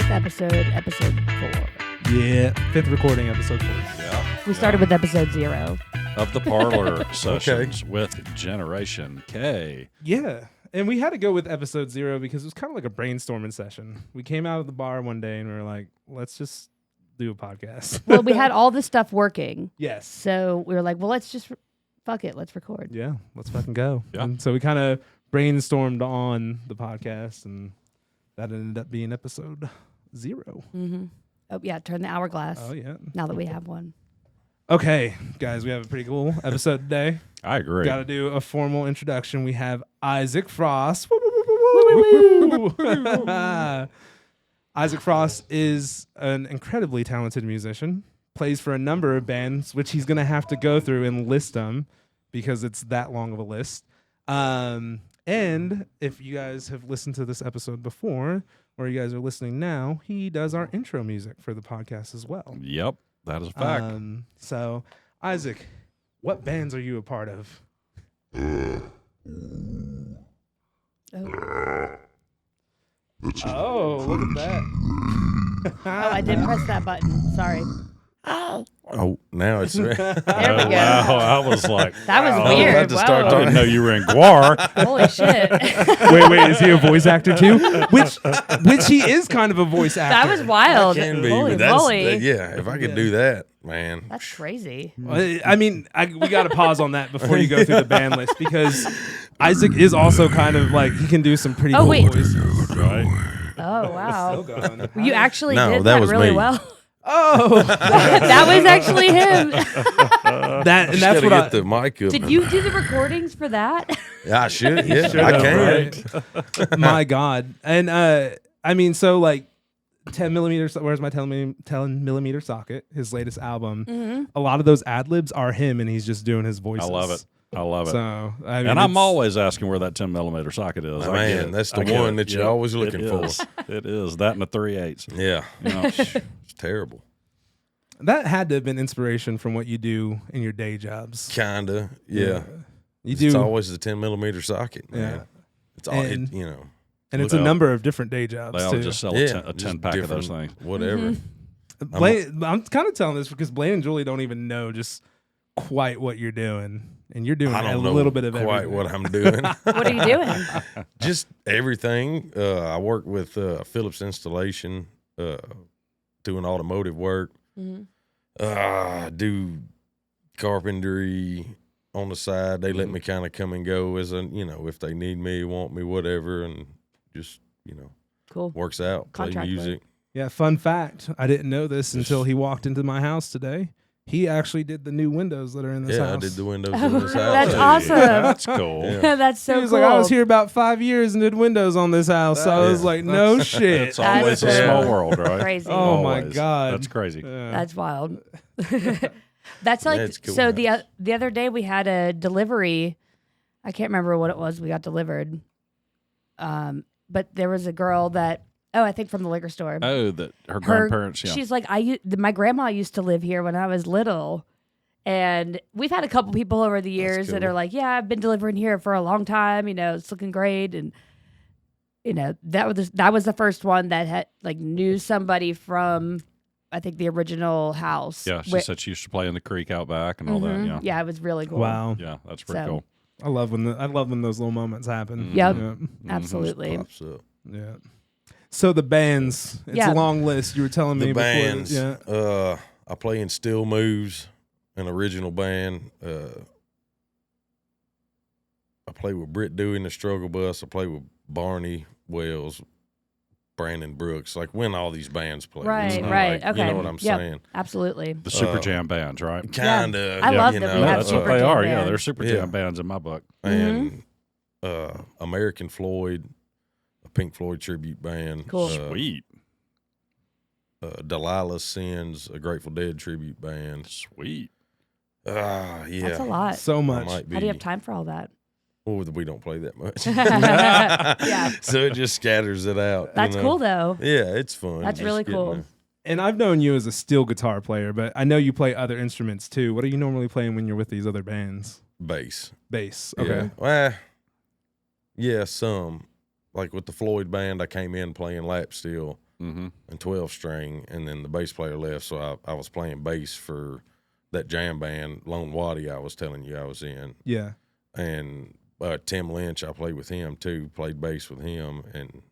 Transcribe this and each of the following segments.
fifth episode 4. Yeah, fifth recording, episode 4. Yeah. We started with episode 0. Of the Parlor sessions with Generation K. Yeah, and we had to go with episode 0 because it was kind of like a brainstorming session. We came out of the bar one day and we were like, let's just do a podcast. Well, we had all this stuff working. Yes. So we were like, well, let's just, fuck it, let's record. Yeah, let's fucking go. Yeah. And so we kind of brainstormed on the podcast, and that ended up being episode 0. Mm-hmm. Oh, yeah, turn the hourglass. Oh, yeah. Now that we have one. Okay, guys, we have a pretty cool episode today. I agree. Got to do a formal introduction. We have Isaac Frost. Isaac Frost is an incredibly talented musician. Plays for a number of bands, which he's going to have to go through and list them because it's that long of a list. And if you guys have listened to this episode before, or you guys are listening now, he does our intro music for the podcast as well. Yep, that is a fact. So, Isaac, what bands are you a part of? Oh, look at that. Oh, I did press that button. Sorry. Oh, now it's there. There we go. Wow, I was like, That was wow. I'm weird. about to start Whoa. I didn't know you were in Guar. Holy shit. Wait, is he a voice actor too? Which he is kind of a voice actor. That was wild. Can be, Holy but that's moly. yeah. If I could do that, man. That's crazy. I mean, we got to pause on that before you go through the band list because Isaac is also kind of like he can do some pretty cool wait. voices. Right? Oh, Still wow. going. You actually No, did that that was really me. well. Oh, That was actually him. that's Gotta what get the mic up. Did you do the recordings for that? I should. Yeah, Should I have, can. right? My God. And I mean, so like 10 millimeter, where's my 10 millimeter socket, his latest album. Mm-hmm. A lot of those ad libs are him and he's just doing his voices. I love it. I love it. So, I mean, And I'm it's- always asking where that 10 millimeter socket is. Oh, I get man, it. that's the I get one it. that you're Yep, always looking it for. is. It is. That and the 3/8. Yeah, You know, it's terrible. That had to have been inspiration from what you do in your day jobs. Kinda. Yeah. You It's do. always the 10 millimeter socket. Man. Yeah. It's all. And- You know. And it's a Well, number of different day jobs, they all too. just sell Yeah. a 10 just pack of those different things. Whatever. Blaine, I'm kind of telling this because Blaine and Julie don't even know just quite what you're doing. And you're doing I a don't know little bit of quite everything. what I'm doing. What are you doing? Just everything. I work with Phillips Installation, doing automotive work. Mm-hmm. I do carpentry on the side. They let me kind of come and go as a, if they need me, want me, whatever, and just, Cool. works out. Play Contract music. Yeah, fun fact. I didn't know this until he walked into my house today. He actually did the new windows that are in this Yeah, house. I did the windows in this house. That's Hey. awesome. That's cool. Yeah. That's so He was cool. like, I was here about 5 years and did windows on this house. So I was Yeah. like, no shit. It's always a That's small cool. world, right? Crazy. Oh, my Always. God. That's crazy. Yeah. That's wild. That's like, That's cool, so man. the other day we had a delivery. I can't remember what it was we got delivered. But there was a girl that, I think from the liquor store. Oh, that her grandparents, yeah. She's like, my grandma used to live here when I was little. And we've had a couple people over the years that cool. are like, yeah, I've been delivering here for a long time. It's looking great. And, that was the first one that had knew somebody from, I think, the original house. Yeah, she said she used to play in the creek out back and all that. Yeah. Yeah, it was really cool. Wow. Yeah, that's pretty So- cool. I love when those little moments happen. Yep. Yeah. Absolutely. Pops up. Yeah. So the bands, it's Yeah. a long list. You were telling me The before. bands. Yeah. I play in Still Moves, an original band. I play with Britt Dewey in the Struggle Bus. I play with Barney Wells, Brandon Brooks. Like when all these bands play. It's Right, not right. like- Okay. You know what I'm Yep. saying? Absolutely. The Super Jam bands, right? Kind of. I love you that know, we have That's what Super they Jam are. Yeah, bands. they're Super Yeah. Jam bands in my book. And American Floyd, a Pink Floyd tribute band. Cool. Sweet. Delilah Sins, a Grateful Dead tribute band. Sweet. Yeah. That's a lot. So I much. might be. How do you have time for all that? Well, we don't play that much. Yeah. So it just scatters it out. That's cool, though. Yeah, it's fun. That's Just really getting cool. there. And I've known you as a steel guitar player, but I know you play other instruments too. What are you normally playing when you're with these other bands? Bass. Bass. Yeah. Okay. Well, yeah, some. Like with the Floyd band, I came in playing lap steel. and 12 string, and then the bass player left, so I was playing bass for that jam band, Lone Waddy, I was telling you I was in. Yeah. And Tim Lynch, I played with him too, played bass with him, and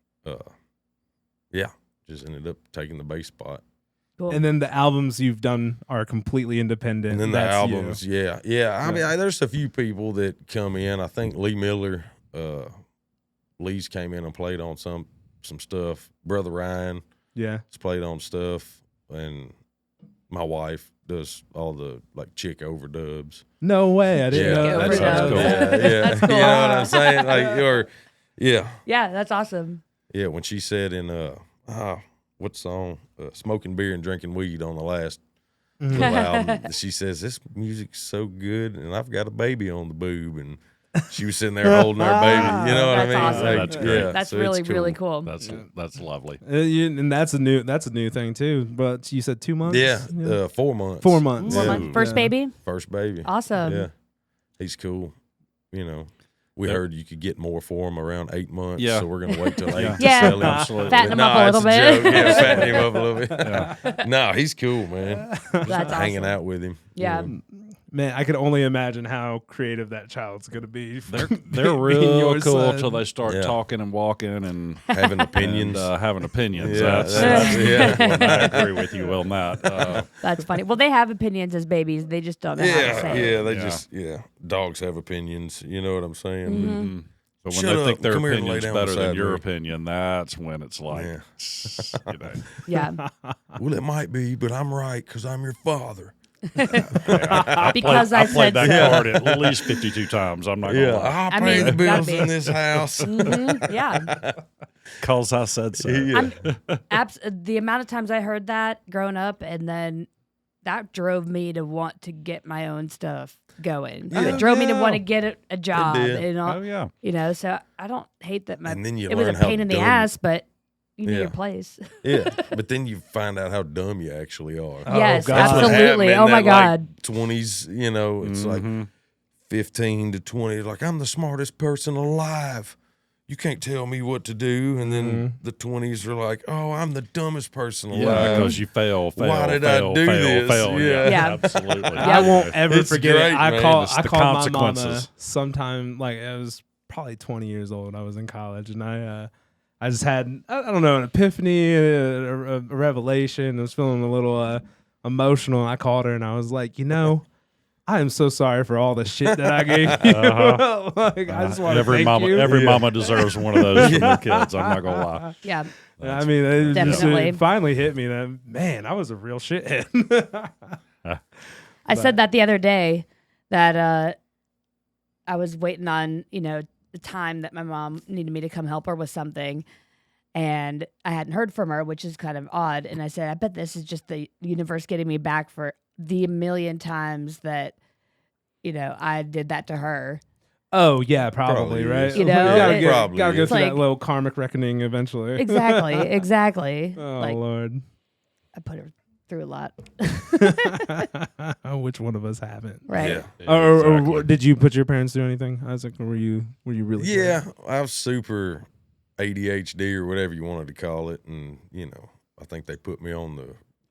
just ended up taking the bass spot. Cool. And then the albums you've done are completely independent. And then That's the albums, you. yeah. I mean, there's a few people that come in. I think Lee Miller, Lee's came in and played on some stuff. Brother Ryan, has played on stuff, and my wife does all the like chick overdubs. No way, I didn't know that. That's cool. Yeah. That's cool. You know what I'm saying? Like, Yeah, that's awesome. yeah. When she said in what song? Smoking beer and drinking weed on the last little album. She says, this music's so good, and I've got a baby on the boob, and she was sitting there holding our baby. You know what I mean? That's awesome. Like, That's great. That's so really, it's cool. really cool. That's lovely. And that's a new thing too. But you said 2 months. Yeah, 4 months. 4 months. 4 Yeah. months. First baby? First baby. Awesome. Yeah, he's cool. You know, we heard you could get more for him around 8 months. Yeah. So we're gonna wait till 8 to Yeah. sell him. Absolutely. Fatten him up a Nah, little it's bit. joke. Yeah, fatten him up a little bit. No, he's cool, man. That's Hanging awesome. out with him. Yeah. Man, I could only imagine how creative that child's gonna be. They're being real your cool son. until they start Yeah. talking and walking and Having opinions. having opinions. Yeah, That's yeah. I agree with you on that. That's funny. Well, they have opinions as babies. They just don't know how to say it. They Yeah. just dogs have opinions. You know what I'm saying? Mm-hmm. But when Shut they up, think their come here and lay opinion's down better than beside your me. opinion, that's when it's like, Yeah. you know. Yeah. Well, it might be, but I'm right because I'm your father. Because I I played said that so. card at least 52 times. I'm not gonna lie. I I pay mean, the bills gotta be. in this house. Yeah. Cause I said so. The amount of times I heard that growing up, and then that drove me to want to get my own stuff going. Yeah. It drove me to Yeah. want to get a job. did. And all, Oh yeah. you know, so I don't hate that And then you it was a learn how pain in the dumb- ass, but you knew Yeah. your place. Yeah, but then you find out how dumb you actually are. Yes, God. That's what happened absolutely. in Oh my that, God. Like 20s, you know, it's like 15 to 20. Like, I'm the smartest person alive. You can't tell me what to do. And then the 20s are like, oh, I'm the dumbest person Yeah, alive. because you fail. Why did I do this? Yeah, Yeah. absolutely. Yeah. I won't ever It's forget great, it. I man. called It's I the called my mama consequences. sometime, like I was probably 20 years old. I was in college, and I just had I don't know, an epiphany, a revelation. I was feeling a little emotional. I called her and I was like, I am so sorry for all the shit that I gave you. Like, I just want to every thank mama, you. every mama deserves one of those from their kids. I'm not gonna lie. Yeah. I mean, Definitely. it finally hit me that, man, I was a real shithead. I said that the other day that I was waiting on, the time that my mom needed me to come help her with something. And I hadn't heard from her, which is kind of odd. And I said, I bet this is just the universe getting me back for the million times that, I did that to her. Oh, yeah, probably, Probably right? is. You know, gotta Probably go is. through It's that like- little karmic reckoning eventually. Exactly. Oh, Like, Lord. I put her through a lot. Which one of us haven't? Right. Yeah. Or did you put your parents through anything, Isaac? Or were you really? Yeah, I was super ADHD or whatever you wanted to call it. And, I think they put me on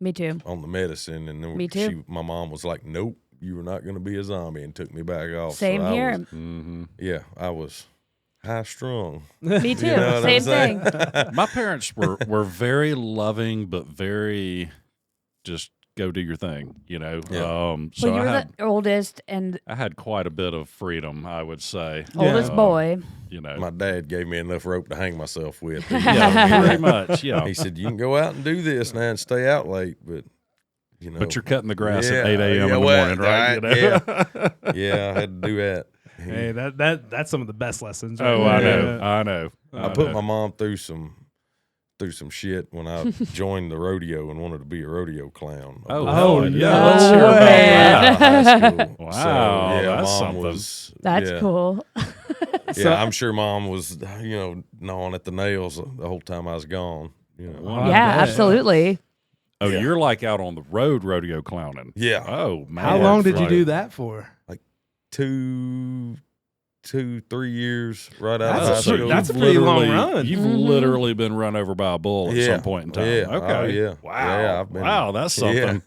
Me too. the medicine. And then Me too. my mom was like, nope, you were not going to be a zombie, and took me back off. Same So I here. was- I was high strong. Me too. You know what I'm Same thing. saying? My parents were very loving, but very just go do your thing. Yeah. So Well, I you're had the oldest and I had quite a bit of freedom, I would say. oldest boy. My dad gave me enough rope to hang myself with. Yeah, pretty much. Yeah. He said, you can go out and do this now and stay out late, but, But you're cutting the grass Yeah, at 8 a.m. yeah, in the well, morning, right? Yeah, I had to do that. Hey, that's some of the best lessons. Oh, right I there. know. I know. I put my mom through some shit when I joined the rodeo and wanted to be a rodeo clown. Oh, Oh, yeah. no Let's hear about way. that. High school. Wow, So, yeah, that's mom something. was. That's yeah, cool. Yeah, I'm sure mom was, gnawing at the nails the whole time I was gone. I Yeah, bet. absolutely. Oh, Yeah. you're like out on the road rodeo clowning. Yeah. Oh, man. How long did you Right. do that for? 2 2-3 years right out of high That's school. that's a pretty long Literally- run. You've literally been run over by a bull at some point in time. Yeah. Okay. Oh, yeah. Wow. Yeah, I've been- wow, that's something.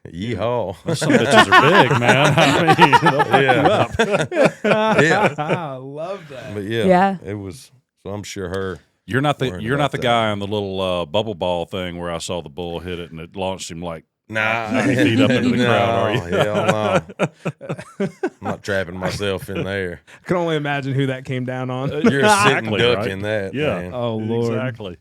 Yeehaw. Some bitches are big, man. I mean, they'll fuck you up. Yeah. I love that. But yeah, Yeah. it was. So I'm sure her. You're not the Worried you're not about the that. guy on the little bubble ball thing where I saw the bull hit it and it launched him like Nah, 90 feet up into the no, crowd, are you? Hell no. I'm not trapping myself in there. I can only imagine who that came down on. You're a sitting Exactly, duck right? in that. Yeah. Man. Oh Lord, exactly.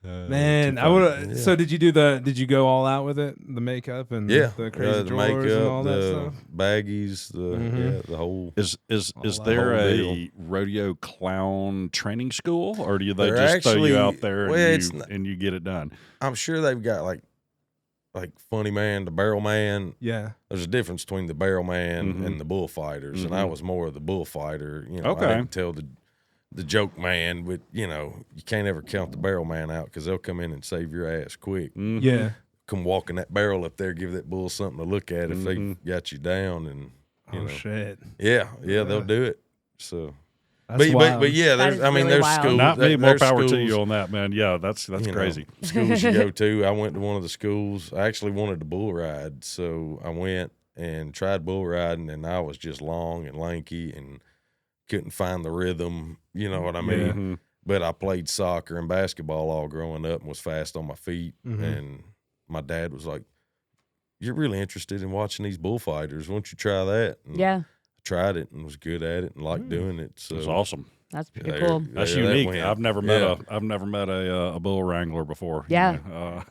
man! too I funny. would. Yeah. So did you Did you go all out with it? The makeup and Yeah, the crazy the drawers makeup, and all that the stuff. baggies, the whole. Is All there the whole a deal. rodeo clown training school, or do they They're just throw you actually- out there well, and, it's you, not- and you get it done? I'm sure they've got like Funny Man, the Barrel Man. Yeah. There's a difference between the Barrel Man Mhm. and the Bullfighters, and I Mhm. was more of the Bullfighter. You know, Okay. I didn't tell the joke man, but you can't ever count the Barrel Man out because they'll come in and save your ass quick. Mhm. Yeah. Come walking that barrel up there, give that bull something to look at if they Mhm. got you down, and you Oh know, shit. yeah, they'll do it. So, That's but wild. yeah, That there's is I mean, really there's wild. schools. Not me. More there's power to schools, you on that, man. Yeah, that's you know, crazy. schools you go to. I went to one of the schools. I actually wanted to bull ride, so I went and tried bull riding, and I was just long and lanky and couldn't find the rhythm. You know what I mean? Yeah. Mhm. But I played soccer and basketball all growing up and was fast on my feet. Mhm. And my dad was like, "You're really interested in watching these bullfighters. Why don't you try that?" And Yeah, I tried it and was good at it and liked doing it. So That's awesome. that's pretty there- cool. That's there that unique. went. I've never met Yeah. a bull wrangler before. you Yeah. know.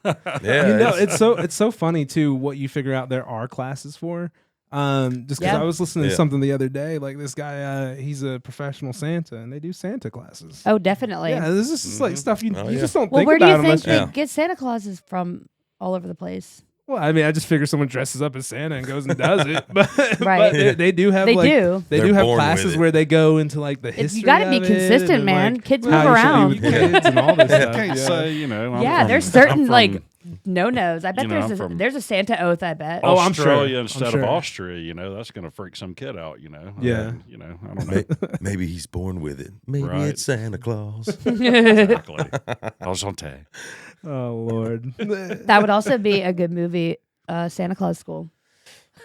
Yeah, it's so funny too what you figure out there are classes for. Just because Yeah. I was listening to Yeah. something the other day, like this guy, he's a professional Santa, and they do Santa classes. Oh, definitely. Yeah, this is just like stuff you Oh, you yeah. just don't Well, think where do about you think unless. they Yeah. get Santa Clauses from all over the place? Well, I mean, I just figure someone dresses up as Santa and goes and does it, but, Right. but they do have They like do. they They're do have born with classes it. where they go into like the It's- history. you gotta be of it consistent, and, man. like, Kids how move you should be around. with kids and all this I stuff. can't yeah. say, you know. I'm Yeah, from- there's certain I'm from like no-nos. I bet you know, I'm there's from- there's a Santa oath. I bet. Oh, I'm sure. Australia I'm instead sure. of Austria. You know, that's going to freak some kid out. You know. Yeah. You know, I don't know. maybe he's born with it. Maybe Right. it's Santa Claus. exactly. Enchanté. Oh Lord. That would also be a good movie. Santa Claus School.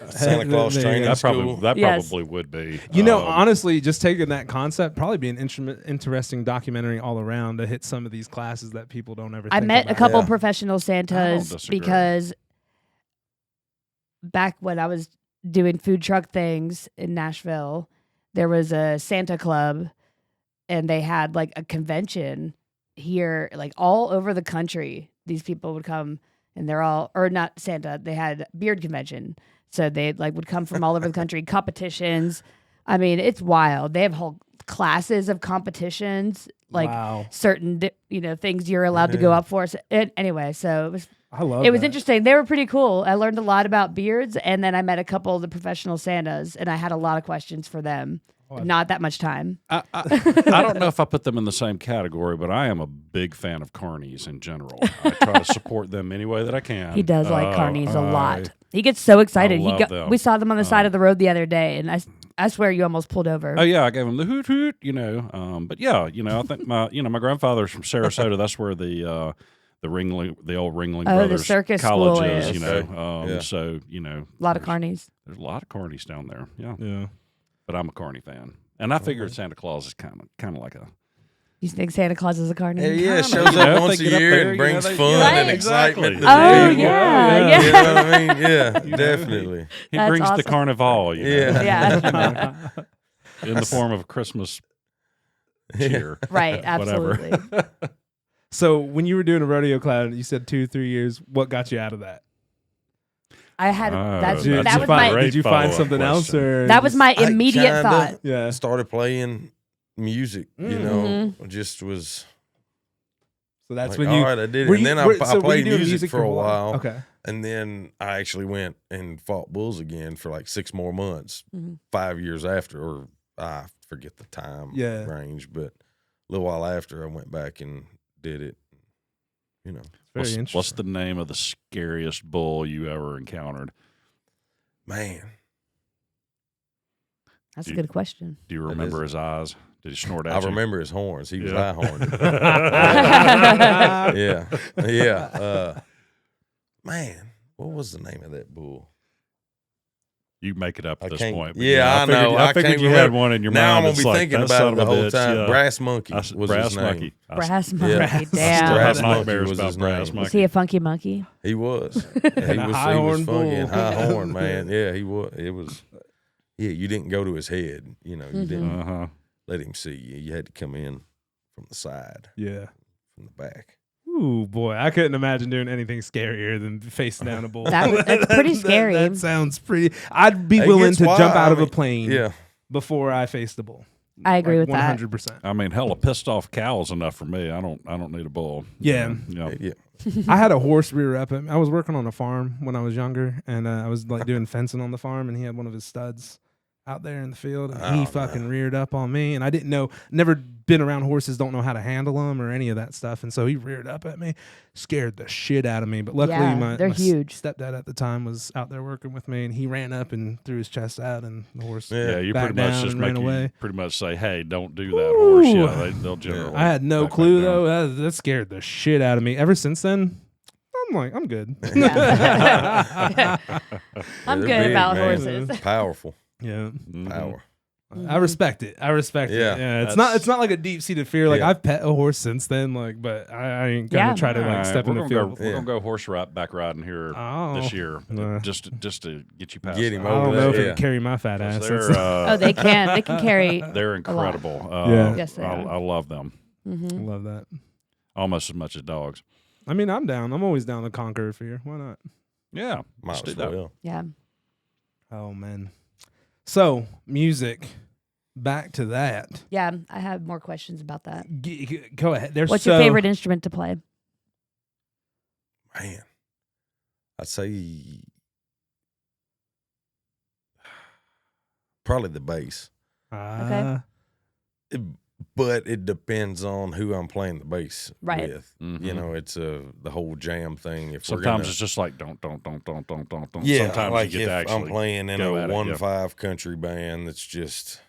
Santa Claus There you training go. That Yes. probably would be. You know, um, honestly, just taking that concept, probably be an interesting documentary all around to hit some of these classes that people don't ever. I think met a about. couple Yeah. professional Santas disagree. because back when I was doing food truck things in Nashville, there was a Santa club and they had like a convention here, like all over the country. These people would come and they're all, or not Santa, they had beard convention. So they like would come from all over the country, competitions. I mean, it's wild. They have whole classes of competitions, like Wow. certain things you're allowed to go up for. So, anyway, so I love it was that. interesting. They were pretty cool. I learned a lot about beards, and then I met a couple of the professional Santas, and I had a lot of questions for them. Not that much time. I don't know if I put them in the same category, but I am a big fan of carnies in general. I try to support them any way that I can. He does like carnies a I- lot. He gets so excited. love them. We saw them on the side of the road the other day, and I swear you almost pulled over. Oh yeah, I gave him the hoot hoot, you know. But yeah, you know, I think my grandfather's from Sarasota. That's where the old Ringling Oh, the Brothers circus college school is, is. you know. Yeah. So you know, a lot of there's- carnies. There's a lot of carnies down there. Yeah, Yeah. but I'm a carny fan, and I figured Santa Claus is kind of like a. You think Santa Claus is a carny? Hell yeah, Kinda, shows you know, up if once they a get up year there, and you know, brings they- fun Right. and excitement. Exactly. to Oh, people. yeah, You know what I mean? Yeah, definitely. He That's brings the awesome. carnival, you know, Yeah. in the form of a Christmas cheer. Right, Whatever. absolutely. So when you were doing a rodeo clown, you said 2-3 years. What got you out of that? I had Oh, that's Did, that you was find, my did you find follow-up something else, question. or that was my I immediate kinda- thought. yeah? Started playing music, you know, just was So that's like, when all you. right, I did it. were And you- then were- I so were you played doing music for a while. Okay. And then I actually went and fought bulls again for like 6 more months, Mhm. 5 years after, or I forget the time Yeah. range, but a little while after I went back and did it, you know. Very What's interesting. the name of the scariest bull you ever encountered? Man, That's a good question. Do you remember his eyes? Did he snort at I you? remember his horns. He was high horned. Yeah. Man, what was the name of that bull? You make it up at this point. But I know. I figured can't you had one in your now mind. I'm gonna be thinking about it the whole time. Yeah. Brass Monkey was Brass his name. Monkey. Brass monkey. Yeah. Damn. Brass Monkey nightmares was about his Brass name. Monkey. Is he a funky monkey? He was. And a high-horn funky and bull. high horn, man. Yeah, he was. It was. Yeah, you didn't go to his head. You know, you didn't let him see you. You had to come in from the side. Yeah. From the back. Ooh, boy, I couldn't imagine doing anything scarier than face down a bull. That's pretty scary. That sounds pretty. I'd be It willing gets to jump wild. out of I a mean, plane Yeah. before I face the bull. I agree with that. 100%. I mean, hell, a pissed off cow is enough for me. I don't need a bull. Yeah. Yeah. Yeah. I had a horse rear up at me. I was working on a farm when I was younger, and I was like doing fencing on the farm, and he had one of his studs out there in the field, and he fucking reared up on me, and I didn't know, never been around horses, don't know how to handle them or any of that stuff, and so he reared up at me, scared the shit out of me, but luckily they're my huge. stepdad at the time was out there working with me, and he ran up and threw his chest out, and the horse Yeah, you backed pretty much down just and make ran you away. pretty much say, "Hey, don't do that, horse." Ooh. Yeah, they'll generally. I had no back clue down. though. That scared the shit out of me. Ever since then, I'm like, I'm good. I'm they're good big, about man. horses. Powerful. Yeah. Mhm. Power. I respect it. I respect Yeah. it. Yeah, it's That's- not like a deep seated fear. Like Yeah. I've pet a horse since then. Like, but I ain't gonna Yeah. try to All like right, step in the we're field. gonna go, before. We're gonna go horse back riding here Oh. this year, Nah. just to get you past. Get him that. I don't over know that, if it yeah. can carry my fat ass. They're, That's- Oh, they can. They can carry. they're incredible. Yeah. Yes, they are. I love them I love that. almost as much as dogs. I mean, I'm down. I'm always down to conquer a fear. Why not? Yeah, Might let's do as that. well. Yeah. Oh man. So music. Back to that. Yeah. I have more questions about that. Go ahead. There's What's your favorite instrument to play? Man. I'd say probably the bass. Okay. But it depends on who I'm playing the bass Right. with. Mhm. You know, it's the whole jam thing. If we're Sometimes gonna, it's just like don't. yeah, Sometimes like you get if to actually I'm playing in go a at it, 1-5 country band that's just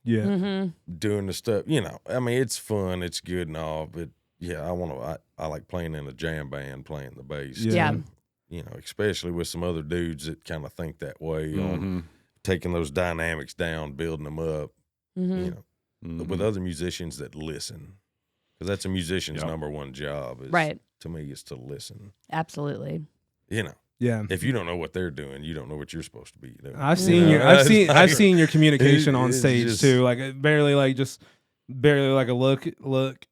Yeah. Mm-hmm. doing the stuff. You know, I mean, it's fun, it's good and all, but yeah, I like playing in a jam band, playing the bass. Yeah. Yeah. You know, especially with some other dudes that kind of think that way on Mhm. taking those dynamics down, building them up. Mm-hmm. You know, Mhm. with other musicians that listen, because that's a musician's Yeah. number one job. Is, Right. To me, is to listen. Absolutely. You know, Yeah. if you don't know what they're doing, you don't know what you're supposed to be doing. I've You seen know? your I've It's like- seen your communication on it's stage just- too. Like barely like a look,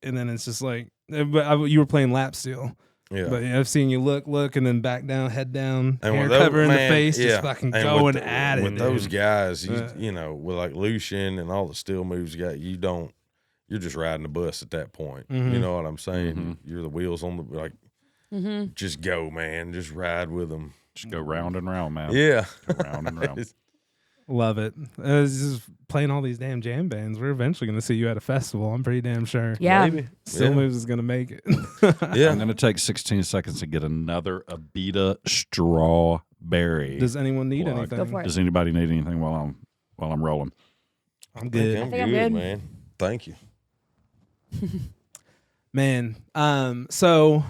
and then it's just like. But you were playing lap steel. Yeah. But yeah, I've seen you look, and then back down, head down, And hair with those- cover in the man, face, yeah. just fucking And going with the- at it. with those dude. guys. Yeah. You know, with like Lucian and all the steel moves, you're just riding the bus at that point. Mhm. You know what I'm saying? Mhm. You're the wheels on the like. Mm-hmm. Just go, man. Just ride with them. Just go round and round, man. Yeah. Go round and round. Love it. It's just playing all these damn jam bands. We're eventually going to see you at a festival. I'm pretty damn sure. Yeah. Maybe. Still Yeah. Moves is going to make it. Yeah. I'm going to take 16 seconds to get another Abita strawberry. Does anyone need Plug. anything? Go for it. Does anybody need anything while I'm rolling? I'm I good. think think I'm good. man. Thank you. Man, so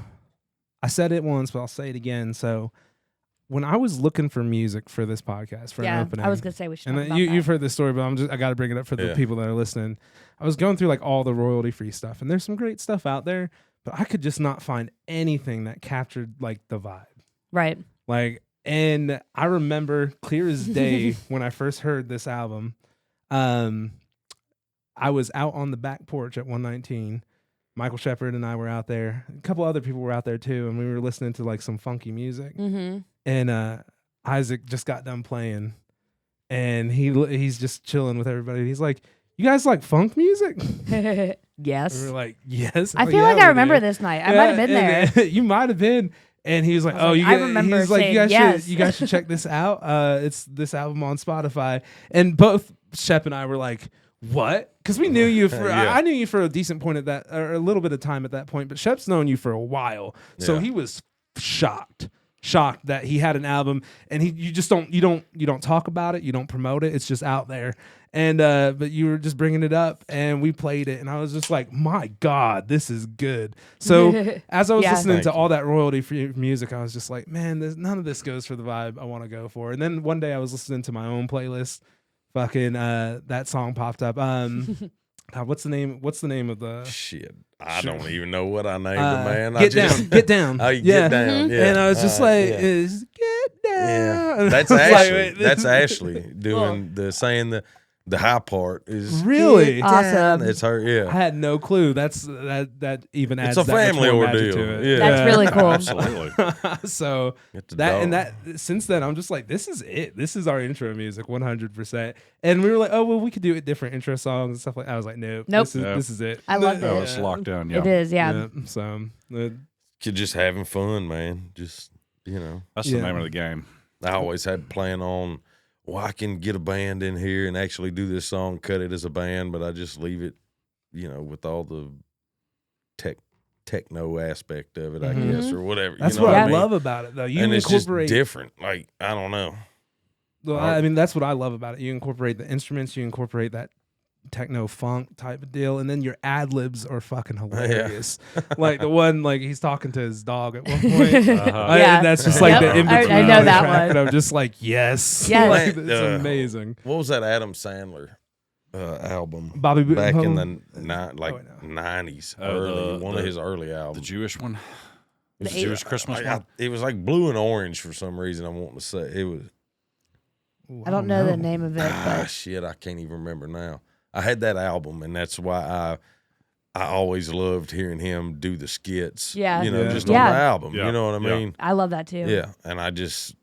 I said it once, but I'll say it again. So when I was looking for music for this podcast, for an Yeah. opening, I was gonna say we should. and talk then about you've that. heard this story, but I got to bring it up for the Yeah. people that are listening. I was going through like all the royalty free stuff, and there's some great stuff out there, but I could just not find anything that captured like the vibe. Right. Like, and I remember clear as day when I first heard this album. I was out on the back porch at 119. Michael Shepard and I were out there. A couple other people were out there too, and we were listening to like some funky music. Mm-hmm. And Isaac just got done playing, and he's just chilling with everybody. He's like, "You guys like funk music?" Yes. And we were like, "Yes." I Oh, feel yeah, like we I remember do. this night. I might have been there. there. You might have been. And he was like, I was "Oh, like, you I guys," remember he's like, saying "You guys yes. should check this out. It's this album on Spotify." And both Shep and I were like, "What?" Because we knew you for Yeah. I knew you for a decent point at that, or a little bit of time at that point. But Shep's known you for a while, so Yeah. he was shocked shocked that he had an album, and you don't talk about it, you don't promote it, it's just out there. And but you were just bringing it up, and we played it, and I was just like, my God, this is good. So as I was listening to all that royalty-free music, I was just like, man, none of this goes for the vibe I want to go for. And then one day I was listening to my own playlist, fucking that song popped up. What's the name of the shit? I don't even know what I named it, man. Get down. Oh, Get Down. Yeah. And I was just is Get Down. Yeah. That's Ashley. That's Ashley doing the high part is really awesome. It's her. Yeah, I had no clue. That even adds. It's a family ordeal to it. Yeah, that's really cool. Absolutely. So since then, I'm just like, this is it. This is our intro music, 100%. And we were like, oh well, we could do it different intro songs and stuff like that. I was like, nope. This is it. I love Oh, it. it's locked down. Yeah, It is. Yeah. So just having fun, man. Just that's the name of the game. I always had plan on. Well, I can get a band in here and actually do this song, cut it as a band, but I just leave it, with all the techno aspect of it, I guess, or whatever. That's what I love about it, though. And it's just different. Like, I don't know. Well, I mean, that's what I love about it. You incorporate the instruments, you incorporate that techno funk type of deal, and then your ad libs are fucking hilarious. Like the one, like he's talking to his dog at one point. That's just like the in between. I know that track, one. and I'm just like, yes, Yes. Like, it's amazing. What was that Adam Sandler album? Bobby back in the 90s, one of his early albums. The Jewish one. The The Jewish Christmas one. It was like blue and orange for some reason. I'm wanting to say it was. I don't know the name of it, but Shit, I can't even remember now. I had that album, and that's why I always loved hearing him do the skits. Yeah. Just on the album. Yeah. You know what I mean? I love that too. Yeah, and I just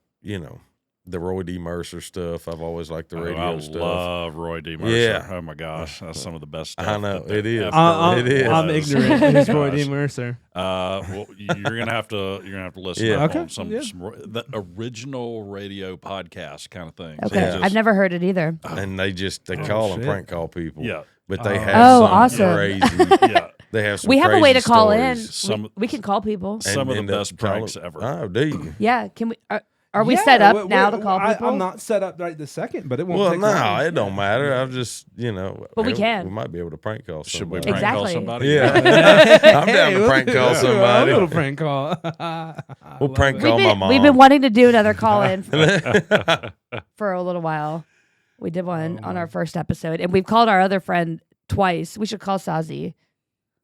the Roy D. Mercer stuff. I've always liked the radio stuff. I love Roy D. Mercer. Yeah. Oh my gosh, that's some of the best stuff. I know it is. It is. I'm ignorant. Who's Roy D. Mercer? Well, you're gonna have to listen up on some the original radio podcast kind of thing. Okay, I've never heard it either. And they call and prank call people. Yeah, but they have awesome. crazy. Yeah, they have some. We have a way to call stories. in. We can call people. Some of the best pranks ever. Oh, do you? Yeah, can we? Are we set up now to call people? I'm not set up right this second, but it won't. Well, take long. it don't matter. I'm just, But we can. We might be able to prank call somebody. Should we prank call somebody? Yeah, I'm down to prank call somebody. A little prank call. We'll prank call my mom. We've been wanting to do another call in for a little while. We did one on our first episode, and we've called our other friend twice. We should call Sazi.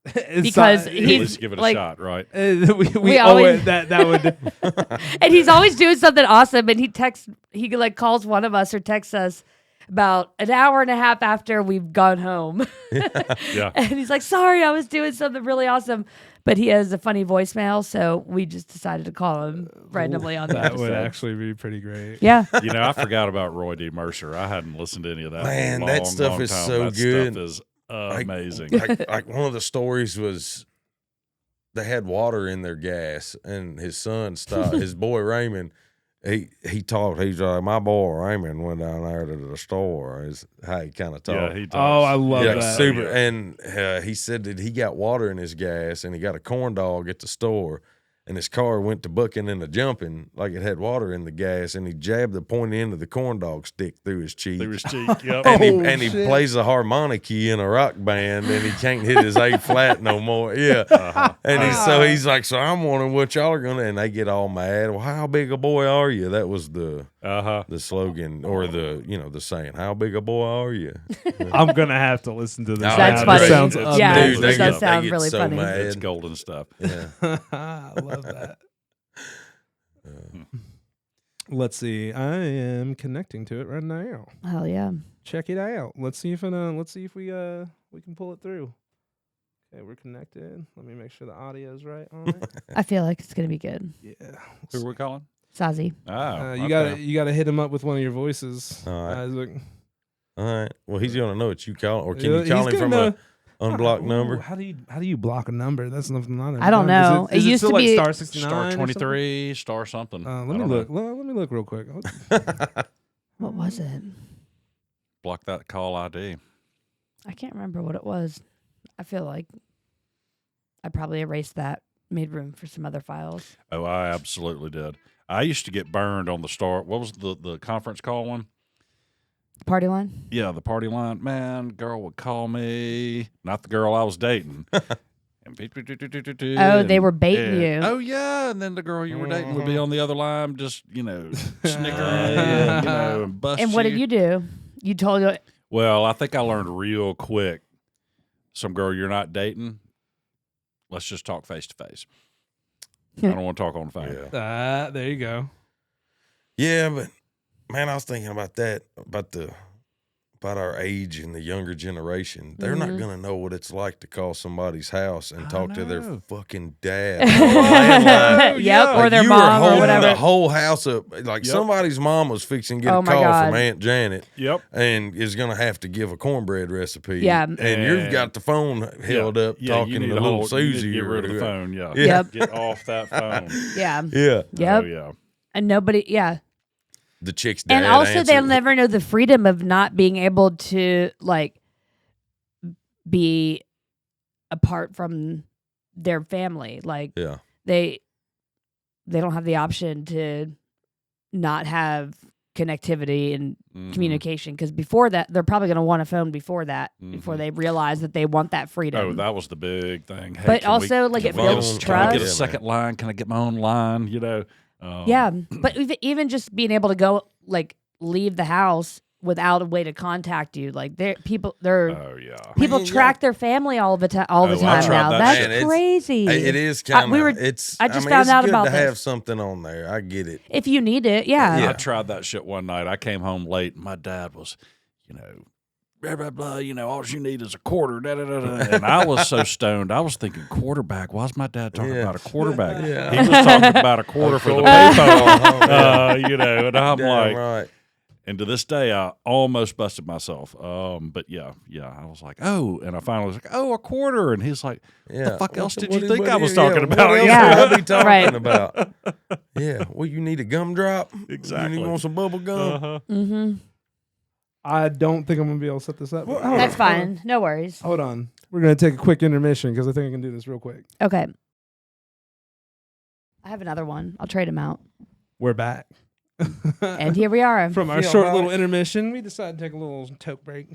Because At least give it a shot, right? We always that would. And he's always doing something awesome, and he calls one of us or texts us about an hour and a half after we've gone home. Yeah. And he's like, sorry, I was doing something really awesome. But he has a funny voicemail, so we just decided to call him randomly on the That episode. would actually be pretty great. Yeah. I forgot about Roy D. Mercer. I hadn't listened to any of that. Man, in a that long, stuff long is time. so that good. Stuff is amazing. Like one of the stories was they had water in their gas, and his son stopped. His boy Raymond, he talked. He's like, my boy Raymond went down there to the store. Is how he kind of talked. Yeah, he does. Oh, I love that. Super. And he said that he got water in his gas, and he got a corn dog at the store. And his car went to bucking and a jumping like it had water in the gas, and he jabbed the pointy end of the corn dog stick through his cheek. Yep. And he plays the harmonica in a rock band, and he can't hit his A flat no more. Yeah, and he's like, so I'm wondering what y'all are gonna. And they get all mad. Well, how big a boy are you? That was the slogan or the saying. How big a boy are you? I'm gonna have to listen to this. That's now. funny. This sounds Yeah, amazing. it does sound get really so funny. mad. It's golden stuff. Yeah. I love that. Let's see. I am connecting to it right now. Hell yeah. Check it out. Let's see if we can pull it through. Okay, we're connected. Let me make sure the audio is right on it. I feel like it's going to be good. Yeah. Who are we calling? Sazi. You gotta hit him up with one of your voices, All right. Isaac. All right. Well, he's gonna know it's you call, or can you call him from a unblocked number? How do you block a number? That's nothing. I don't know. Is It used still to like be star 69, Star or 23, star something. something? Let me look. Let me look real quick. What was it? Block that call ID. I can't remember what it was. I feel like I probably erased that, made room for some other files. Oh, I absolutely did. I used to get burned on the start. What was the conference call one? Party line? Yeah, the party line. Man, girl would call me. Not the girl I was dating. Oh, they were baiting you. Oh, yeah. And then the girl you were dating would be on the other line just, snickering, and bust And what did you do? You told her. Well, I think I learned real quick. Some girl you're not dating, let's just talk face to face. I don't want to talk on the phone. Yeah. There you go. Yeah, but man, I was thinking about that, about our age and the younger generation. They're not gonna know what it's like to call somebody's house and talk to their fucking dad. On the landline. Yep, Like or their you were mom or holding whatever. the whole house up. Like somebody's mom was fixing to get Oh a my call God. from Aunt Janet. Yep. And is gonna have to give a cornbread recipe. Yeah. And you've got the phone held up you talking need to to little hold, you need Susie. to get or rid of the whatever. phone. Yeah. Yep. Get off that phone. Yeah. Yeah. Yep. Oh, yeah. And nobody, yeah. The chick's dad And also, answered. they'll never know the freedom of not being able to, like, be apart from their family. Like, Yeah. they don't have the option to not have connectivity and communication, because before that they're probably going to want a phone before that, before they realize that they want that freedom. Oh, that was the big thing. Hey, But can also, we, like, can it we get a- builds Can I trust. get a second line? Can I get my own line? Yeah, but even just being able to go, like, leave the house without a way to contact you, like, people Oh, yeah. people Man, track their family all the time I tried now. that That's shit. Man, crazy. It is kind of. I just found out about to this. have something on there. I get it. If you need it, yeah. I tried that shit one night. I came home late. And my dad was, blah, blah, blah, all you need is a quarter. Da, da, da, da. And I was so stoned. I was thinking, quarterback? Why's my dad talking about a quarterback? Yeah. He was talking about a quarter for the quarter. payphone. And I'm Damn like, right. and to this day, I almost busted myself. But yeah, I was like, oh, and I finally was like, oh, a quarter. And he's like, Yeah. the fuck else did What- you think I what- was yeah, talking what about? else Yeah. would I be talking Right. about? Yeah. Well, you need a gumdrop? Exactly. You want some bubble gum? Mm-hmm. I don't think I'm gonna be able to set this up. Hold on, That's hold on. fine. No worries. Hold on. We're gonna take a quick intermission because I think I can do this real quick. Okay. I have another one. I'll trade him out. We're back. And here we are. From our Feel short right. little intermission, we decided to take a little toke break,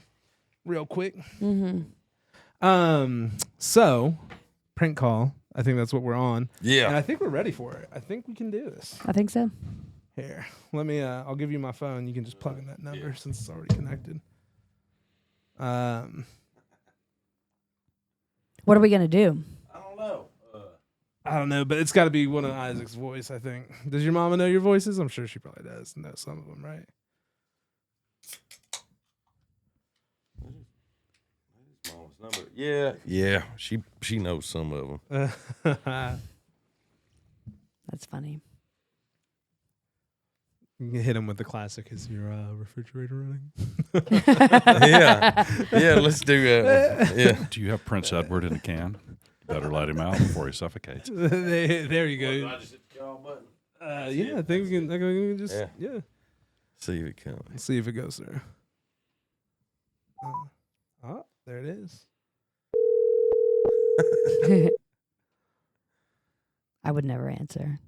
real quick. Mm-hmm. So prank call. I think that's what we're on. And Yeah. I think we're ready for it. I think we can do this. I think so. Here, let me. I'll give you my phone. You can just plug in that number since it's already connected. What are we gonna do? I don't know, but it's got to be one of Isaac's voice. I think. Does your mama know your voices? I'm sure she probably does know some of them, right? Yeah. Yeah. She knows some of them. That's funny. You can hit him with the classic. Is your refrigerator running? Yeah. Yeah. Let's do that. Yeah. Do you have Prince Edward in a can? Better let him out before he suffocates. There you go. I just hit the call button? Yeah, I think we can just Yeah. See if it comes. Let's see if it goes through. Oh, there it is. I would never answer.